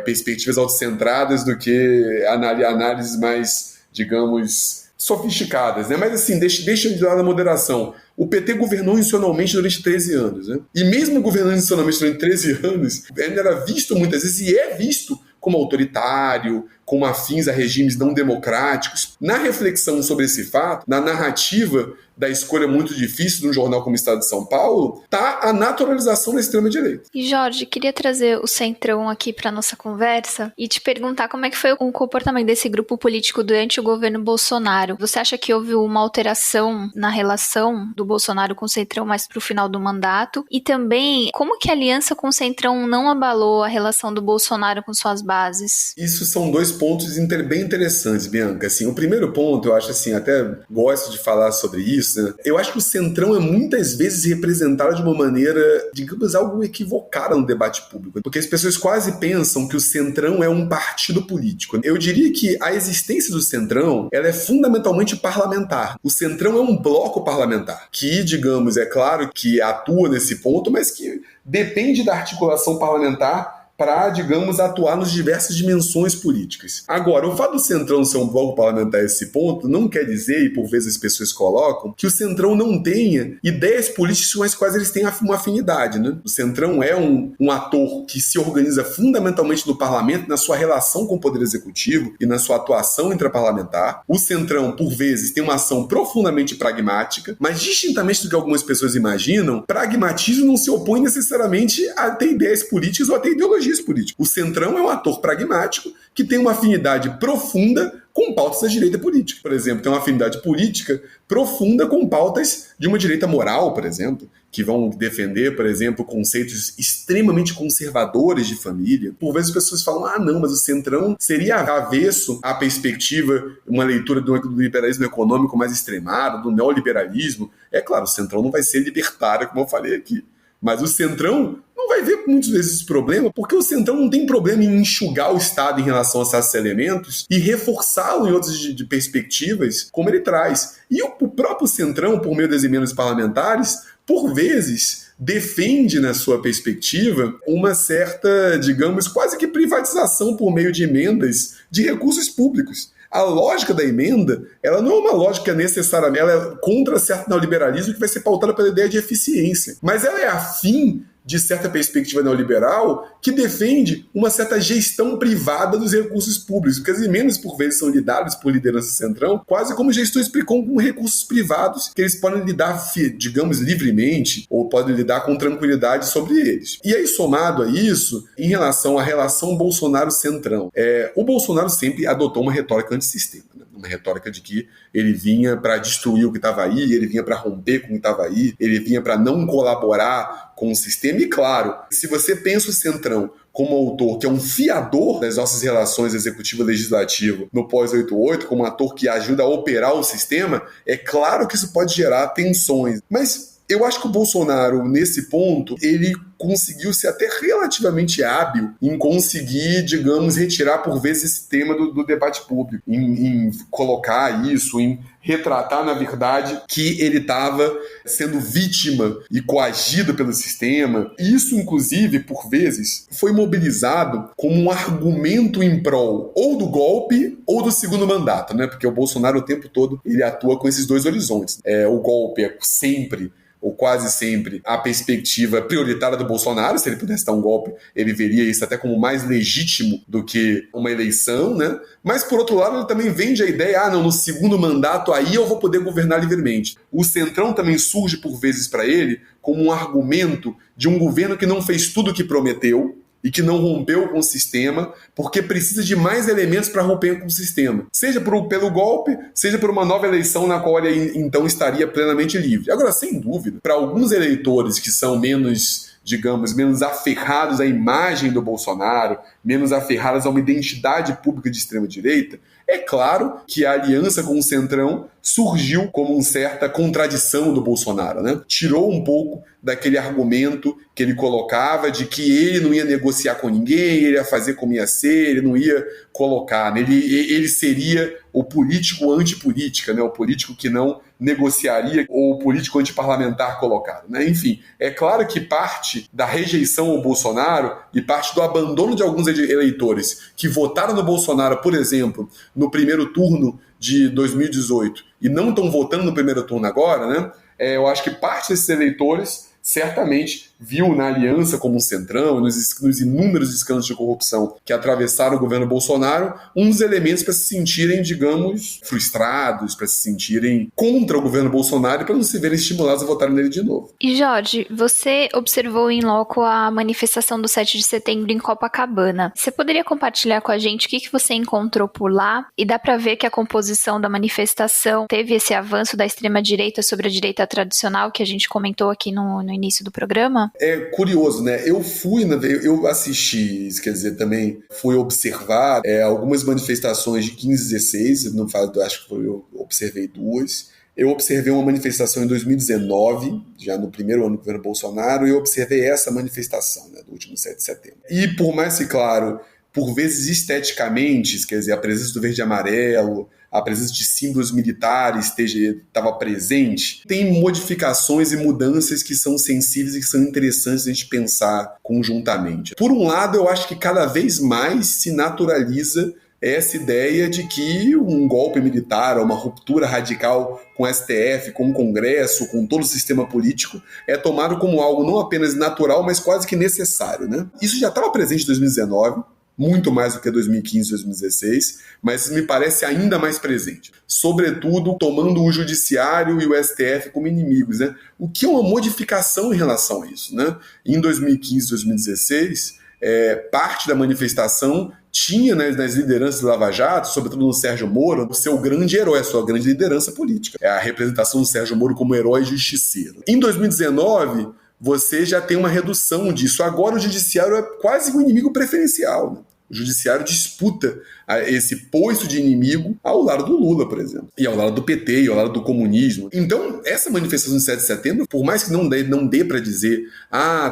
perspectivas autocentradas do que análises mais, digamos, sofisticadas, né? Mas assim, deixa de lado a moderação. O PT governou institucionalmente durante 13 anos, né? E mesmo governando institucionalmente durante 13 anos, ainda era visto muitas vezes, e é visto como autoritário, como afins a regimes não democráticos. Na reflexão sobre esse fato, na narrativa da escolha muito difícil de um jornal como o Estado de São Paulo, está a naturalização da extrema-direita. E Jorge, queria trazer o Centrão aqui para nossa conversa e te perguntar como é que foi o comportamento desse grupo político durante o governo Bolsonaro. Você acha que houve uma alteração na relação do Bolsonaro com o Centrão mais para o final do mandato? E também, como que a aliança com o Centrão não abalou a relação do Bolsonaro com suas bases? Isso são dois pontos bem interessantes, Bianca. Assim, o primeiro ponto, eu acho assim, até gosto de falar sobre isso, né? Eu acho que o Centrão é muitas vezes representado de uma maneira, digamos, algo equivocada no debate público, porque as pessoas quase pensam que o Centrão é um partido político. Eu diria que a existência do Centrão, ela é fundamentalmente parlamentar. O Centrão é um bloco parlamentar, que, digamos, é claro que atua nesse ponto, mas que depende da articulação parlamentar para, digamos, atuar nas diversas dimensões políticas. Agora, o fato do Centrão ser um bloco parlamentar a esse ponto não quer dizer, e por vezes as pessoas colocam, que o Centrão não tenha ideias políticas com as quais eles têm uma afinidade, né? O Centrão é um ator que se organiza fundamentalmente no parlamento, na sua relação com o Poder Executivo e na sua atuação intraparlamentar. O Centrão, por vezes, tem uma ação profundamente pragmática, mas distintamente do que algumas pessoas imaginam, pragmatismo não se opõe necessariamente a ter ideias políticas ou a ter ideologias políticas. O Centrão é um ator pragmático que tem uma afinidade profunda com pautas da direita política. Por exemplo, tem uma afinidade política profunda com pautas de uma direita moral, por exemplo, que vão defender, por exemplo, conceitos extremamente conservadores de família. Por vezes as pessoas falam, não, mas o Centrão seria avesso à perspectiva, uma leitura do liberalismo econômico mais extremado, do neoliberalismo. É claro, o Centrão não vai ser libertário, como eu falei aqui. Mas o Centrão não vai ver muitas vezes esse problema, porque o Centrão não tem problema em enxugar o Estado em relação a esses elementos e reforçá-lo em outras de perspectivas, como ele traz. E o próprio Centrão, por meio das emendas parlamentares, por vezes defende, na sua perspectiva, uma certa, digamos, quase que privatização por meio de emendas de recursos públicos. A lógica da emenda, ela não é uma lógica necessariamente, ela é contra certo neoliberalismo que vai ser pautada pela ideia de eficiência, mas ela é afim de certa perspectiva neoliberal que defende uma certa gestão privada dos recursos públicos, porque as emendas, por vezes, são lidadas por liderança Centrão quase como gestões com recursos privados que eles podem lidar, digamos, livremente ou podem lidar com tranquilidade sobre eles. E aí, somado a isso, em relação à relação Bolsonaro-Centrão, o Bolsonaro sempre adotou uma retórica antissistema, né? Uma retórica de que ele vinha para destruir o que estava aí, ele vinha para romper com o que estava aí, ele vinha para não colaborar com o sistema. E claro, se você pensa o Centrão como autor que é um fiador das nossas relações executivo-legislativo no pós-88, como um ator que ajuda a operar o sistema, é claro que isso pode gerar tensões. Mas eu acho que o Bolsonaro, nesse ponto, ele conseguiu ser até relativamente hábil em conseguir, digamos, retirar por vezes esse tema do debate público, em colocar isso, em retratar, na verdade, que ele estava sendo vítima e coagido pelo sistema. Isso, inclusive, por vezes, foi mobilizado como um argumento em prol ou do golpe ou do segundo mandato, né? Porque o Bolsonaro, o tempo todo, ele atua com esses dois horizontes. O golpe é sempre, ou quase sempre, a perspectiva prioritária do Bolsonaro. Se ele pudesse dar um golpe, ele veria isso até como mais legítimo do que uma eleição, né? Mas, por outro lado, ele também vende a ideia, no segundo mandato aí eu vou poder governar livremente. O Centrão também surge, por vezes, para ele, como um argumento de um governo que não fez tudo o que prometeu, e que não rompeu com o sistema, porque precisa de mais elementos para romper com o sistema. Seja pelo golpe, seja por uma nova eleição na qual ele então estaria plenamente livre. Agora, sem dúvida, para alguns eleitores que são menos aferrados à imagem do Bolsonaro, menos aferrados a uma identidade pública de extrema-direita, é claro que a aliança com o Centrão surgiu como uma certa contradição do Bolsonaro, né? Tirou um pouco daquele argumento que ele colocava de que ele não ia negociar com ninguém, ele ia fazer como ia ser, ele não ia colocar, né? Ele seria o político antipolítica, né? O político que não negociaria, ou o político antiparlamentar colocado, né? Enfim, é claro que parte da rejeição ao Bolsonaro e parte do abandono de alguns eleitores que votaram no Bolsonaro, por exemplo, no primeiro turno de 2018 e não estão votando no primeiro turno agora, né? Eu acho que parte desses eleitores certamente viu na aliança como um Centrão, nos inúmeros escândalos de corrupção que atravessaram o governo Bolsonaro, uns elementos para se sentirem, digamos, frustrados, para se sentirem contra o governo Bolsonaro e para não se verem estimulados a votarem nele de novo. E Jorge, você observou em loco a manifestação do 7 de setembro em Copacabana. Você poderia compartilhar com a gente o que você encontrou por lá? E dá para ver que a composição da manifestação teve esse avanço da extrema-direita sobre a direita tradicional que a gente comentou aqui no início do programa? É curioso, né? Eu assisti, quer dizer, também fui observar algumas manifestações de 15 e 16, acho que eu observei duas. Eu observei uma manifestação em 2019, já no primeiro ano do governo Bolsonaro, e eu observei essa manifestação, né, do último 7 de setembro. E por mais que, claro, por vezes esteticamente, quer dizer, a presença do verde e amarelo, a presença de símbolos militares estava presente, tem modificações e mudanças que são sensíveis e que são interessantes a gente pensar conjuntamente. Por um lado, eu acho que cada vez mais se naturaliza essa ideia de que um golpe militar, uma ruptura radical com o STF, com o Congresso, com todo o sistema político, é tomado como algo não apenas natural, mas quase que necessário, né? Isso já estava presente em 2019, muito mais do que 2015 e 2016, mas me parece ainda mais presente. Sobretudo, tomando o judiciário e o STF como inimigos, né? O que é uma modificação em relação a isso, né? Em 2015 e 2016, parte da manifestação tinha, né, nas lideranças do Lava Jato, sobretudo no Sérgio Moro, o seu grande herói, a sua grande liderança política. É a representação do Sérgio Moro como herói justiceiro. Em 2019, você já tem uma redução disso. Agora o judiciário é quase um inimigo preferencial, né? O judiciário disputa esse posto de inimigo ao lado do Lula, por exemplo, e ao lado do PT, e ao lado do comunismo. Então, essa manifestação de 7 de setembro, por mais que não dê para dizer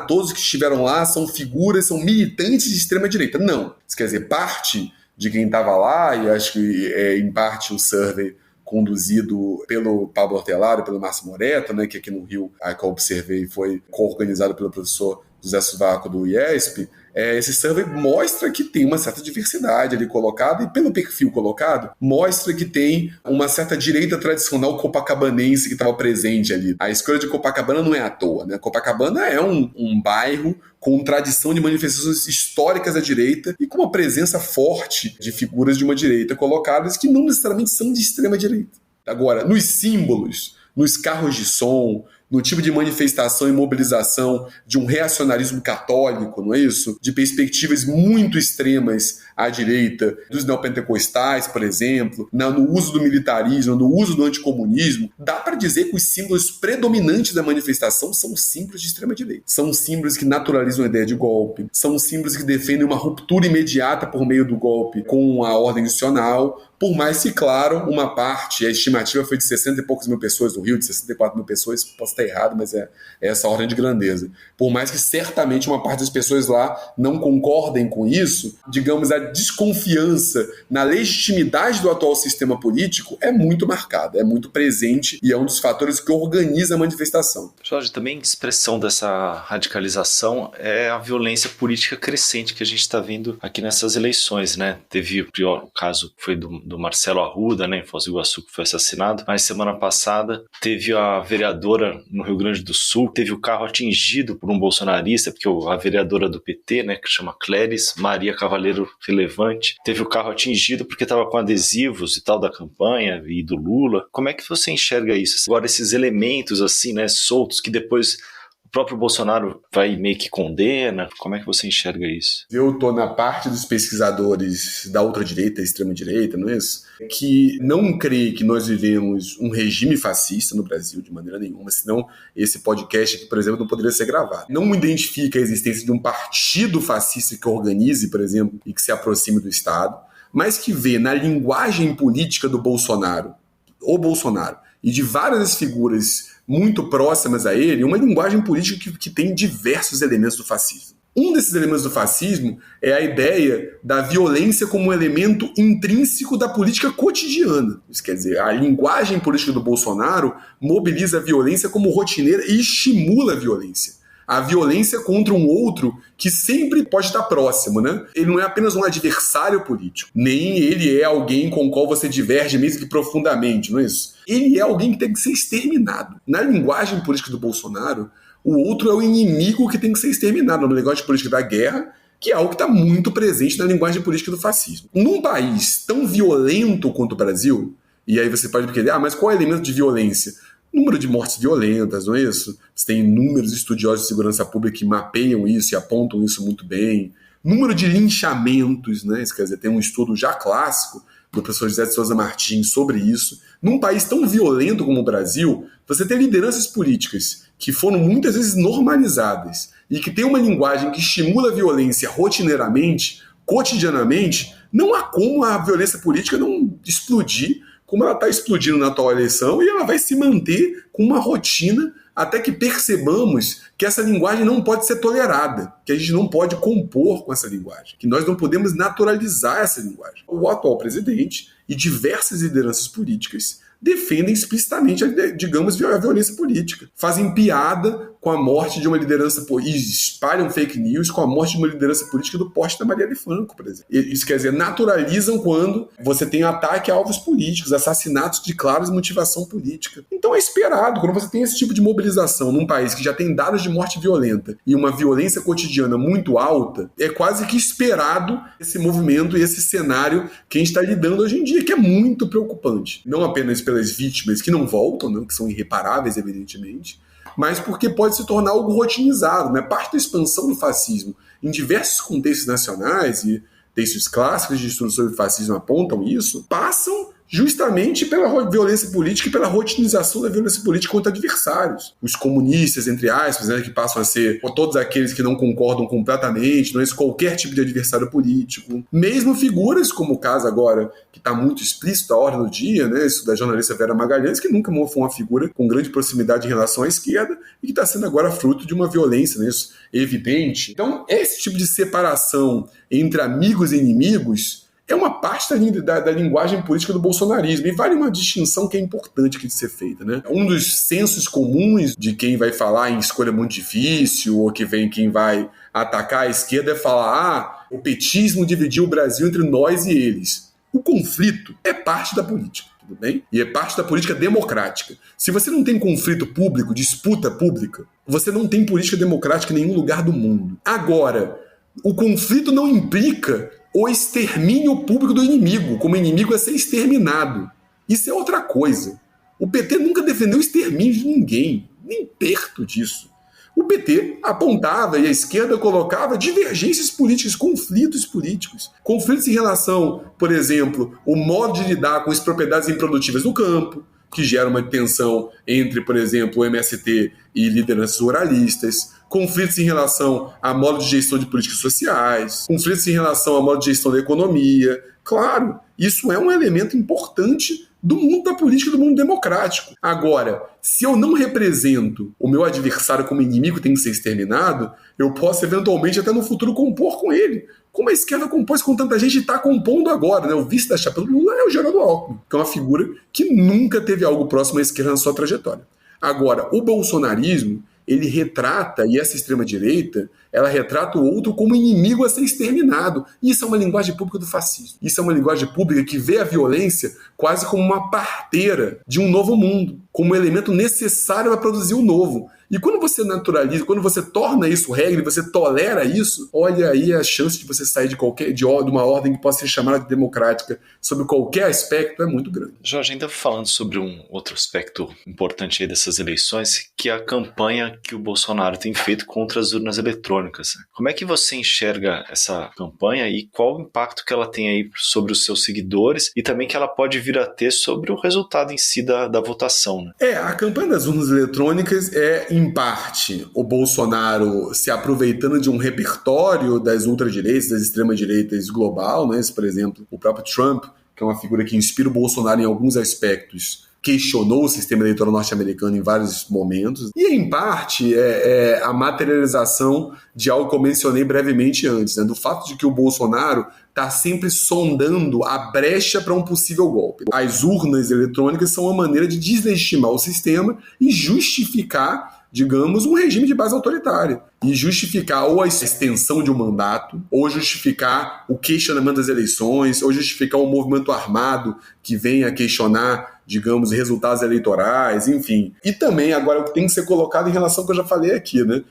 todos que estiveram lá são figuras, são militantes de extrema-direita. Não. Isso quer dizer, parte de quem estava lá, e acho que em parte o survey conduzido pelo Pablo Hortelaro, pelo Márcio Moreto, né, que aqui no Rio, que eu observei, foi co-organizado pelo professor José Suvaco do IESP, esse survey mostra que tem uma certa diversidade ali colocada, e pelo perfil colocado, mostra que tem uma certa direita tradicional copacabanense que estava presente ali. A escolha de Copacabana não é à toa, né? Copacabana é um bairro com tradição de manifestações históricas da direita e com uma presença forte de figuras de uma direita colocadas que não necessariamente são de extrema direita. Agora, nos símbolos, nos carros de som, no tipo de manifestação e mobilização de um reacionarismo católico, não é isso? De perspectivas muito extremas à direita, dos neopentecostais, por exemplo, no uso do militarismo, no uso do anticomunismo, dá para dizer que os símbolos predominantes da manifestação são símbolos de extrema-direita. São símbolos que naturalizam a ideia de golpe, são símbolos que defendem uma ruptura imediata por meio do golpe com a ordem institucional, Por mais que, claro, uma parte, a estimativa foi de 60 e poucos mil pessoas no Rio, de 64 mil pessoas, posso estar errado, mas é essa ordem de grandeza. Por mais que certamente uma parte das pessoas lá não concordem com isso, digamos, a desconfiança na legitimidade do atual sistema político é muito marcada, é muito presente e é um dos fatores que organiza a manifestação. Jorge, também expressão dessa radicalização é a violência política crescente que a gente está vendo aqui nessas eleições, né? Teve o caso foi do Marcelo Arruda, né, em Foz do Iguaçu, que foi assassinado, mas semana passada teve a vereadora no Rio Grande do Sul, teve o carro atingido por um bolsonarista, porque a vereadora do PT, né, que chama Cléris Maria Cavaleiro Relevante, teve o carro atingido porque estava com adesivos e tal da campanha e do Lula. Como é que você enxerga isso? Agora, esses elementos assim, né, soltos, que depois o próprio Bolsonaro vai meio que condena. Como é que você enxerga isso? Eu estou na parte dos pesquisadores da ultradireita, extrema-direita, não é isso? Que não crê que nós vivemos um regime fascista no Brasil de maneira nenhuma, senão esse podcast aqui, por exemplo, não poderia ser gravado. Não identifica a existência de um partido fascista que organize, por exemplo, e que se aproxime do Estado, mas que vê na linguagem política do Bolsonaro, o Bolsonaro, e de várias figuras muito próximas a ele, uma linguagem política que tem diversos elementos do fascismo. Um desses elementos do fascismo é a ideia da violência como um elemento intrínseco da política cotidiana. Isso quer dizer, a linguagem política do Bolsonaro mobiliza a violência como rotineira e estimula a violência. A violência contra um outro que sempre pode estar próximo, né? Ele não é apenas um adversário político, nem ele é alguém com o qual você diverge mesmo que profundamente, não é isso? Ele é alguém que tem que ser exterminado. Na linguagem política do Bolsonaro, o outro é o inimigo que tem que ser exterminado. Na linguagem política da guerra, que é algo que está muito presente na linguagem política do fascismo. Num país tão violento quanto o Brasil, e aí você pode me querer, mas qual é o elemento de violência? Número de mortes violentas, não é isso? Você tem inúmeros estudiosos de segurança pública que mapeiam isso e apontam isso muito bem. Número de linchamentos, né? Isso quer dizer, tem um estudo já clássico do professor José de Souza Martins sobre isso. Num país tão violento como o Brasil, você tem lideranças políticas que foram muitas vezes normalizadas e que tem uma linguagem que estimula a violência rotineiramente, cotidianamente. Não há como a violência política não explodir como ela está explodindo na atual eleição, e ela vai se manter com uma rotina até que percebamos que essa linguagem não pode ser tolerada, que a gente não pode compor com essa linguagem, que nós não podemos naturalizar essa linguagem. O atual presidente e diversas lideranças políticas defendem explicitamente, digamos, a violência política. Fazem piada com a morte de uma liderança política, espalham fake news com a morte de uma liderança política do porte da Marielle Franco, por exemplo. Isso quer dizer, naturalizam quando você tem ataque a alvos políticos, assassinatos de clara motivação política. Então é esperado, quando você tem esse tipo de mobilização num país que já tem dados de morte violenta e uma violência cotidiana muito alta, é quase que esperado esse movimento e esse cenário que a gente está lidando hoje em dia, que é muito preocupante. Não apenas pelas vítimas que não voltam, né, que são irreparáveis, evidentemente, mas porque pode se tornar algo rotinizado, né? Parte da expansão do fascismo em diversos contextos nacionais, e textos clássicos de estudo sobre fascismo apontam isso, passam justamente pela violência política e pela rotinização da violência política contra adversários. Os comunistas, entre aspas, né, que passam a ser todos aqueles que não concordam completamente, não é qualquer tipo de adversário político. Mesmo figuras, como o caso agora, que está muito explícito à ordem do dia, né, isso da jornalista Vera Magalhães, que nunca foi uma figura com grande proximidade em relação à esquerda e que está sendo agora fruto de uma violência, né, isso evidente. Então, esse tipo de separação entre amigos e inimigos é uma parte da linguagem política do bolsonarismo. E vale uma distinção que é importante de ser feita, né? Um dos sensos comuns de quem vai falar em escolha muito difícil, ou quem vai atacar a esquerda, é falar: o petismo dividiu o Brasil entre nós e eles. O conflito é parte da política, tudo bem? E é parte da política democrática. Se você não tem conflito público, disputa pública, você não tem política democrática em nenhum lugar do mundo. Agora, o conflito não implica o extermínio público do inimigo, como o inimigo é ser exterminado. Isso é outra coisa. O PT nunca defendeu o extermínio de ninguém, nem perto disso. O PT apontava e a esquerda colocava divergências políticas, conflitos políticos. Conflitos em relação, por exemplo, o modo de lidar com as propriedades improdutivas do campo, que gera uma tensão entre, por exemplo, o MST e lideranças ruralistas. conflitos em relação a modo de gestão de políticas sociais, conflitos em relação a modo de gestão da economia. Claro, isso é um elemento importante do mundo da política, do mundo democrático. Agora, se eu não represento o meu adversário como inimigo que tem que ser exterminado, eu posso eventualmente até no futuro compor com ele. Como a esquerda compôs com tanta gente e está compondo agora, né? O vice da chapa do Lula é o Geraldo Alckmin, que é uma figura que nunca teve algo próximo à esquerda na sua trajetória. Agora, o bolsonarismo, ele retrata, e essa extrema-direita, ela retrata o outro como inimigo a ser exterminado. Isso é uma linguagem pública do fascismo. Isso é uma linguagem pública que vê a violência quase como uma parteira de um novo mundo, como um elemento necessário para produzir o novo. E quando você naturaliza, quando você torna isso regra, você tolera isso, olha aí a chance de você sair de uma ordem que possa ser chamada de democrática sobre qualquer aspecto é muito grande. Jorge, ainda falando sobre um outro aspecto importante aí dessas eleições, que é a campanha que o Bolsonaro tem feito contra as urnas eletrônicas. Como é que você enxerga essa campanha e qual o impacto que ela tem aí sobre os seus seguidores e também que ela pode vir a ter sobre o resultado em si da votação, né? A campanha das urnas eletrônicas é, em parte, o Bolsonaro se aproveitando de um repertório das ultradireitas, das extremas-direitas global, né? Por exemplo, o próprio Trump, que é uma figura que inspira o Bolsonaro em alguns aspectos, questionou o sistema eleitoral norte-americano em vários momentos, e em parte é a materialização de algo que eu mencionei brevemente antes, né? Do fato de que o Bolsonaro está sempre sondando a brecha para um possível golpe. As urnas eletrônicas são uma maneira de deslegitimar o sistema e justificar, digamos, um regime de base autoritária. E justificar ou a extensão de um mandato, ou justificar o questionamento das eleições, ou justificar um movimento armado que venha questionar, digamos, resultados eleitorais, enfim. E também, agora, o que tem que ser colocado em relação ao que eu já falei aqui, né?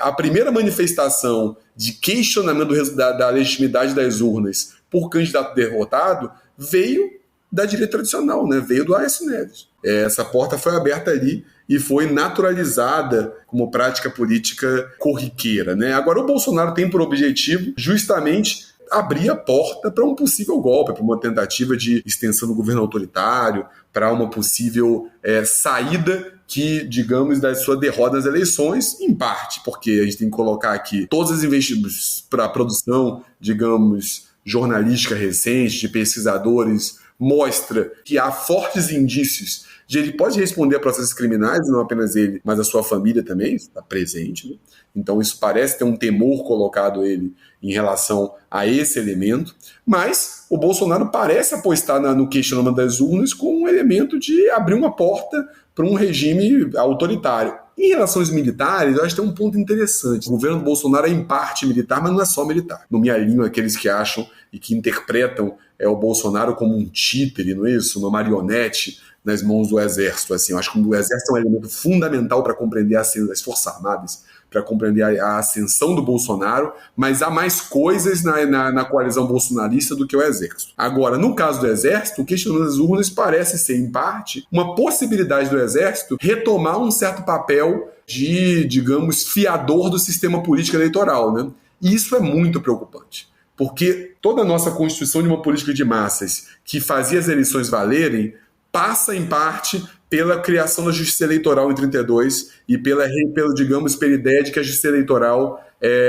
A primeira manifestação de questionamento da legitimidade das urnas por candidato derrotado veio da direita tradicional, né? Veio do Aécio Neves. Essa porta foi aberta ali e foi naturalizada como prática política corriqueira, né? Agora, o Bolsonaro tem por objetivo justamente abrir a porta para um possível golpe, para uma tentativa de extensão do governo autoritário, para uma possível saída que, digamos, da sua derrota nas eleições, em parte, porque a gente tem que colocar aqui todos os investimentos para a produção, digamos, jornalística recente, de pesquisadores, mostra que há fortes indícios de ele pode responder a processos criminais, não apenas ele, mas a sua família também está presente, né? Então isso parece ter um temor colocado ele em relação a esse elemento, mas o Bolsonaro parece apostar no questionamento das urnas como um elemento de abrir uma porta para um regime autoritário. Em relação aos militares, eu acho que tem um ponto interessante. O governo do Bolsonaro é em parte militar, mas não é só militar. Não me alinho àqueles que acham e que interpretam o Bolsonaro como um títere, não é isso? Uma marionete nas mãos do Exército. Assim, eu acho que o Exército é um elemento fundamental para compreender as Forças Armadas, para compreender a ascensão do Bolsonaro, mas há mais coisas na coalizão bolsonarista do que o Exército. Agora, no caso do Exército, o questionamento das urnas parece ser, em parte, uma possibilidade do Exército retomar um certo papel de, digamos, fiador do sistema político eleitoral, né? E isso é muito preocupante, porque toda a nossa constituição de uma política de massas que fazia as eleições valerem passa, em parte, pela criação da justiça eleitoral em 32 e pela digamos, pela ideia de que a justiça eleitoral,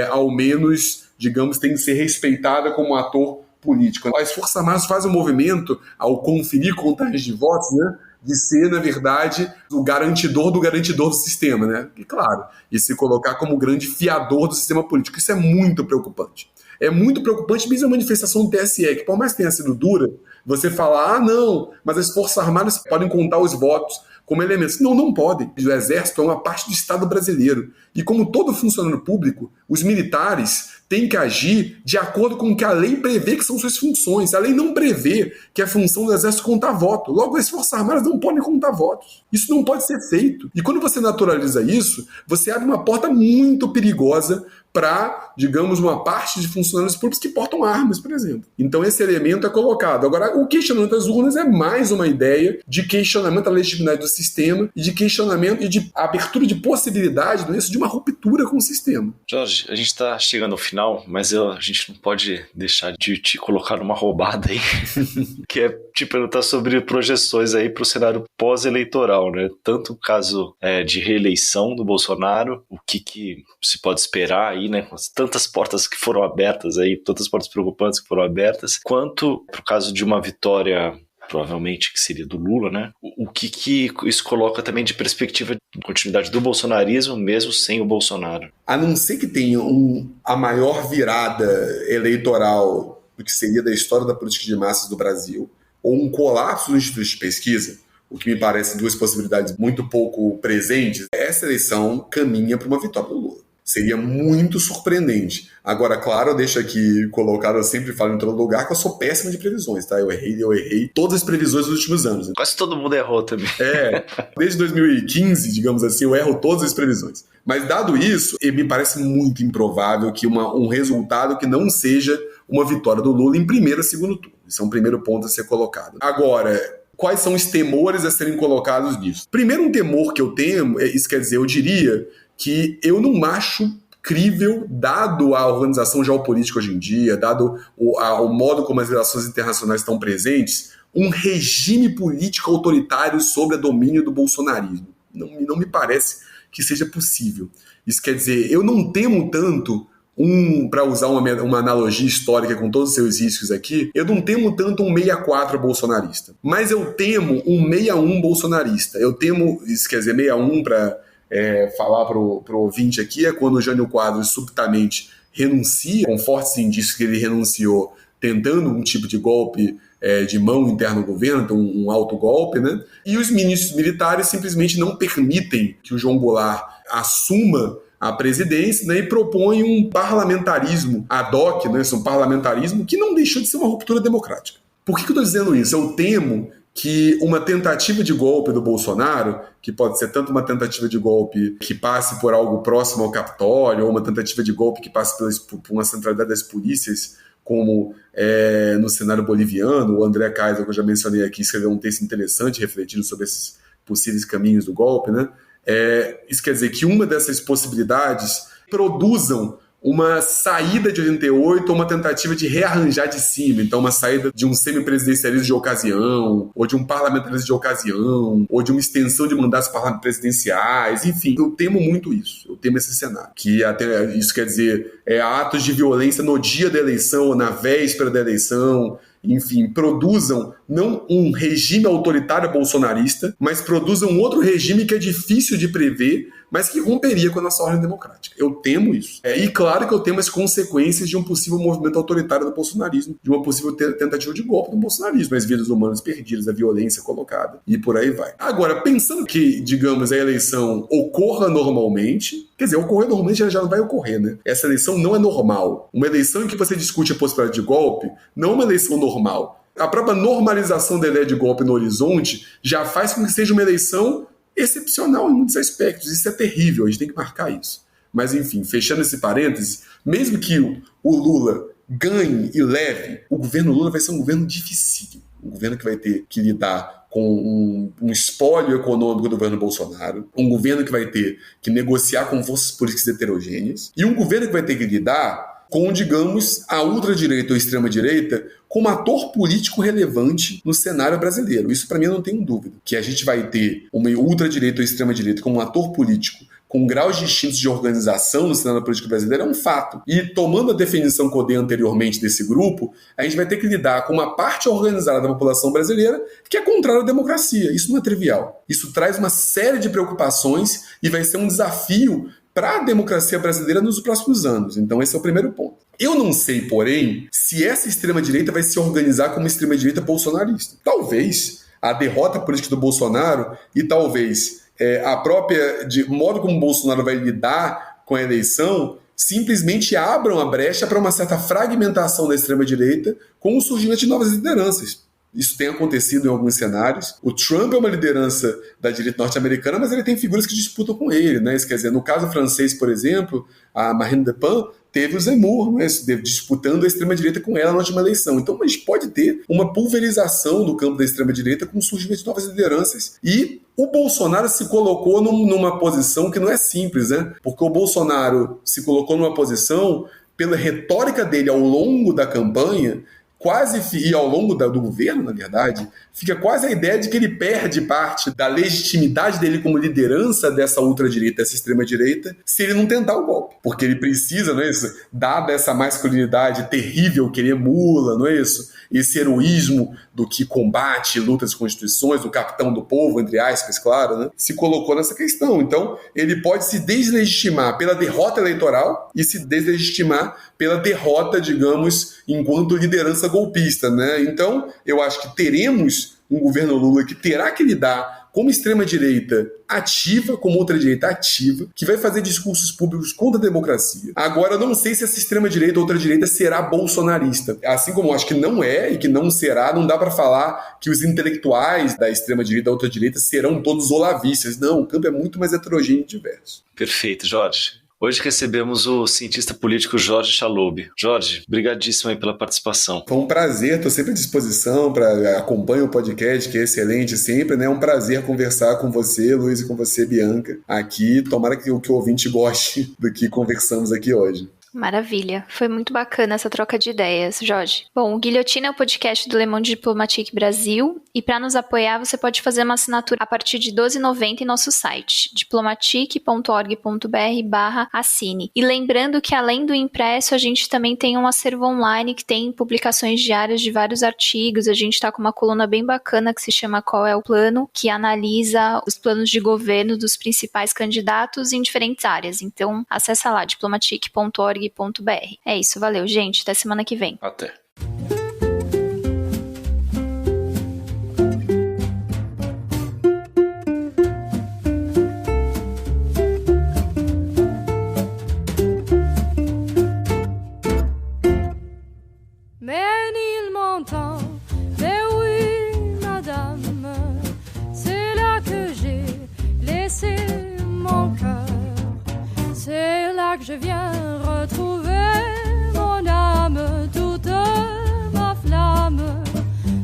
ao menos, digamos, tem que ser respeitada como ator político. As Forças Armadas fazem um movimento, ao conferir contagens de votos, né, de ser, na verdade, o garantidor do sistema, né? E, claro, e se colocar como grande fiador do sistema político. Isso é muito preocupante. É muito preocupante mesmo a manifestação do TSE, que por mais que tenha sido dura, você fala, não, mas as Forças Armadas podem contar os votos como elementos. Não, não podem. O Exército é uma parte do Estado brasileiro. E como todo funcionário público, os militares têm que agir de acordo com o que a lei prevê que são suas funções. A lei não prevê que a função do Exército é contar voto. Logo, as Forças Armadas não podem contar votos. Isso não pode ser feito. E quando você naturaliza isso, você abre uma porta muito perigosa para, digamos, uma parte de funcionários públicos que portam armas, por exemplo. Então esse elemento é colocado. Agora, o questionamento das urnas é mais uma ideia de questionamento da legitimidade do sistema e de questionamento e de abertura de possibilidade de uma ruptura com o sistema. Jorge, a gente está chegando ao final, mas a gente não pode deixar de te colocar numa roubada aí, que é te perguntar sobre projeções aí para o cenário pós-eleitoral, né? Tanto o caso de reeleição do Bolsonaro, o que se pode esperar aí, né? Com tantas portas que foram abertas aí, tantas portas preocupantes que foram abertas, quanto para o caso de uma vitória, provavelmente que seria do Lula, né? O que isso coloca também de perspectiva de continuidade do bolsonarismo, mesmo sem o Bolsonaro? A não ser que tenha a maior virada eleitoral do que seria da história da política de massas do Brasil, ou um colapso dos institutos de pesquisa, o que me parece duas possibilidades muito pouco presentes, essa eleição caminha para uma vitória do Lula. Seria muito surpreendente. Agora, claro, eu deixo aqui colocado, eu sempre falo em todo lugar, que eu sou péssimo de previsões, tá? Eu errei todas as previsões dos últimos anos. Quase todo mundo errou também. Desde 2015, digamos assim, eu erro todas as previsões. Mas dado isso, me parece muito improvável que um resultado que não seja uma vitória do Lula em primeiro e segundo turno. Isso é um primeiro ponto a ser colocado. Agora, quais são os temores a serem colocados nisso? Primeiro, um temor que eu tenho, isso quer dizer, eu diria que eu não acho crível, dado a organização geopolítica hoje em dia, dado o modo como as relações internacionais estão presentes, um regime político autoritário sob o domínio do bolsonarismo. Não me parece que seja possível. Isso quer dizer, eu não temo tanto para usar uma analogia histórica com todos os seus riscos aqui, eu não temo tanto um 64 bolsonarista, mas eu temo um 61 bolsonarista. Eu temo, isso quer dizer, 61 para falar pro ouvinte aqui, é quando o Jânio Quadros subitamente renuncia, com fortes indícios que ele renunciou, tentando um tipo de golpe de mão interno ao governo, então um autogolpe, né? E os ministros militares simplesmente não permitem que o João Goulart assuma a presidência, né, e propõe um parlamentarismo ad hoc, né, um parlamentarismo que não deixou de ser uma ruptura democrática. Por que eu estou dizendo isso? Eu temo que uma tentativa de golpe do Bolsonaro, que pode ser tanto uma tentativa de golpe que passe por algo próximo ao Capitólio, ou uma tentativa de golpe que passe por uma centralidade das polícias, como no cenário boliviano, o André Kaiser, que eu já mencionei aqui, escreveu um texto interessante refletindo sobre esses possíveis caminhos do golpe, né? Isso quer dizer que uma dessas possibilidades produzam uma saída de 88 ou uma tentativa de rearranjar de cima. Então, uma saída de um semipresidencialismo de ocasião, ou de um parlamentarismo de ocasião, ou de uma extensão de mandatos presidenciais, enfim. Eu temo muito isso, eu temo esse cenário. Que até isso quer dizer atos de violência no dia da eleição, ou na véspera da eleição, enfim, produzam não um regime autoritário bolsonarista, mas produzam um outro regime que é difícil de prever, mas que romperia com a nossa ordem democrática. Eu temo isso. E claro que eu temo as consequências de um possível movimento autoritário do bolsonarismo, de uma possível tentativa de golpe do bolsonarismo, as vidas humanas perdidas, a violência colocada, e por aí vai. Agora, pensando que, digamos, a eleição ocorra normalmente, quer dizer, ocorrer normalmente já não vai ocorrer, né? Essa eleição não é normal. Uma eleição em que você discute a possibilidade de golpe não é uma eleição normal. A própria normalização da ideia de golpe no horizonte já faz com que seja uma eleição excepcional em muitos aspectos. Isso é terrível, a gente tem que marcar isso. Mas, enfim, fechando esse parêntese, mesmo que o Lula ganhe e leve, o governo Lula vai ser um governo difícil. Um governo que vai ter que lidar com um espólio econômico do governo Bolsonaro, um governo que vai ter que negociar com forças políticas heterogêneas, e um governo que vai ter que lidar com, digamos, a ultradireita ou extrema-direita como ator político relevante no cenário brasileiro. Isso, para mim, eu não tenho dúvida. Que a gente vai ter uma ultradireita ou extrema-direita como um ator político com graus distintos de organização no cenário político brasileiro é um fato. E, tomando a definição que eu dei anteriormente desse grupo, a gente vai ter que lidar com uma parte organizada da população brasileira que é contrária à democracia. Isso não é trivial. Isso traz uma série de preocupações e vai ser um desafio para a democracia brasileira nos próximos anos. Então esse é o primeiro ponto. Eu não sei, porém, se essa extrema-direita vai se organizar como extrema-direita bolsonarista. Talvez a derrota política do Bolsonaro e talvez a própria modo como o Bolsonaro vai lidar com a eleição simplesmente abram a brecha para uma certa fragmentação da extrema-direita com o surgimento de novas lideranças. Isso tem acontecido em alguns cenários. O Trump é uma liderança da direita norte-americana, mas ele tem figuras que disputam com ele, né? Isso quer dizer, no caso francês, por exemplo, a Marine Le Pen teve o Zemmour, né, disputando a extrema-direita com ela na última eleição. Então a gente pode ter uma pulverização do campo da extrema-direita com o surgimento de novas lideranças. E o Bolsonaro se colocou numa posição que não é simples, né? Porque o Bolsonaro se colocou numa posição, pela retórica dele ao longo da campanha, e ao longo do governo, na verdade, fica quase a ideia de que ele perde parte da legitimidade dele como liderança dessa ultradireita, dessa extrema-direita, se ele não tentar o golpe. Porque ele precisa, não é isso? Dada essa masculinidade terrível que ele emula, não é isso? Esse heroísmo do que combate, luta as constituições, do capitão do povo, entre aspas, claro, né? Se colocou nessa questão. Então, ele pode se deslegitimar pela derrota eleitoral e se deslegitimar pela derrota, digamos, enquanto liderança golpista, né? Então, eu acho que teremos um governo Lula que terá que lidar como extrema-direita ativa, como ultradireita ativa, que vai fazer discursos públicos contra a democracia. Agora, eu não sei se essa extrema-direita ou ultradireita será bolsonarista. Assim como eu acho que não é e que não será, não dá para falar que os intelectuais da extrema-direita e da ultradireita serão todos olavistas. Não, o campo é muito mais heterogêneo e diverso. Perfeito, Jorge. Hoje recebemos o cientista político Jorge Chalub. Jorge, brigadíssimo aí pela participação. Foi um prazer, estou sempre à disposição, acompanho o podcast, que é excelente sempre, né? É um prazer conversar com você, Luiz, e com você, Bianca, aqui. Tomara que o ouvinte goste do que conversamos aqui hoje. Maravilha, foi muito bacana essa troca de ideias, Jorge. Bom, o Guilhotina é o podcast do Le Monde Diplomatique Brasil e para nos apoiar você pode fazer uma assinatura a partir de R$ 12,90 em nosso site, diplomatique.org.br/assine. E lembrando que além do impresso, a gente também tem um acervo online que tem publicações diárias de vários artigos. A gente está com uma coluna bem bacana que se chama Qual é o Plano?, que analisa os planos de governo dos principais candidatos em diferentes áreas. Então, acessa lá, diplomatique.org.br. É isso, valeu, gente. Até semana que vem. Até. Mais il m'entend, mais oui, madame, c'est là que j'ai laissé mon cœur. C'est là que je viens retrouver mon âme, toute ma flamme,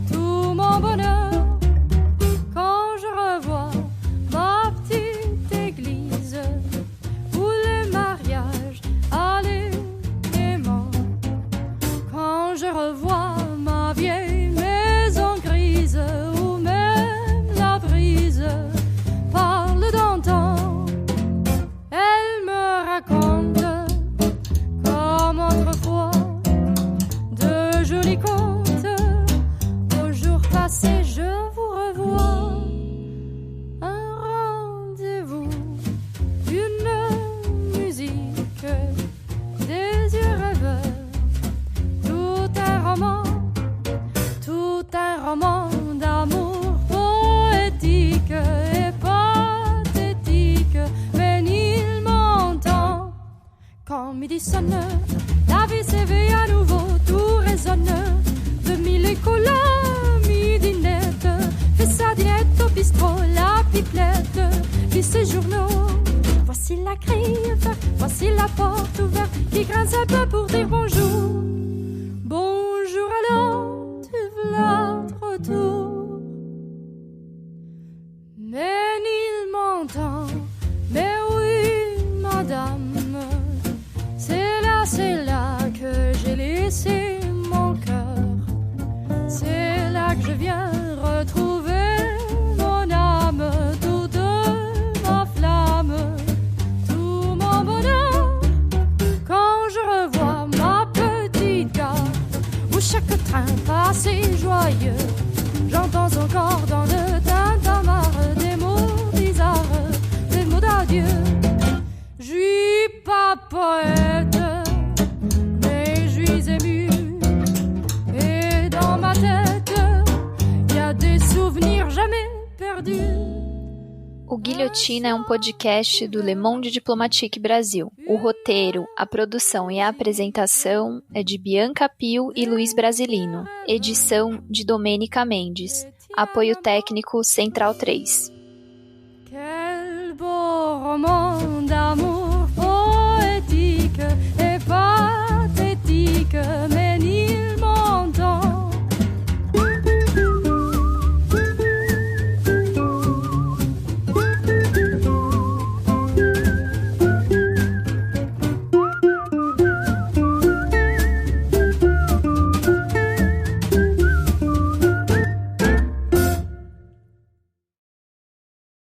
tout mon bonheur. Quand je revois ma petite église où les mariages allaient aimants, quand je revois ma vieille maison grise où même la brise parle d'antan, elle me raconte comme autrefois de jolis contes. Au jour passé, je vous revois. Un rendez-vous, une musique, des yeux rêveurs. Tout un roman d'amour poétique et pathétique. Mais il m'entend quand midi sonne, la vie s'éveille à nouveau, tout résonne. De mille écolas, midinette, fait sa dinette au bistrot, la pipelette, lit ses journaux. Voici la grille ouverte, voici la porte ouverte, qui grince un peu pour dire bonjour. Bonjour alors, tu v'là de retour. Mais il m'entend, mais oui, madame, c'est là que j'ai laissé mon cœur. C'est là que je viens retrouver mon âme, toute ma flamme, tout mon bonheur. Quand je revois ma petite gare où chaque train passait joyeux, j'entends encore dans le tintamarre des mots bizarres, des mots d'adieu. Je suis pas poète, mais je suis ému O Guilhotina é um podcast do Le Monde Diplomatique Brasil. O roteiro, a produção e a apresentação é de Bianca Pio e Luiz Brasilino. Edição de Domênica Mendes. Apoio técnico Central 3. Quel beau roman d'amour.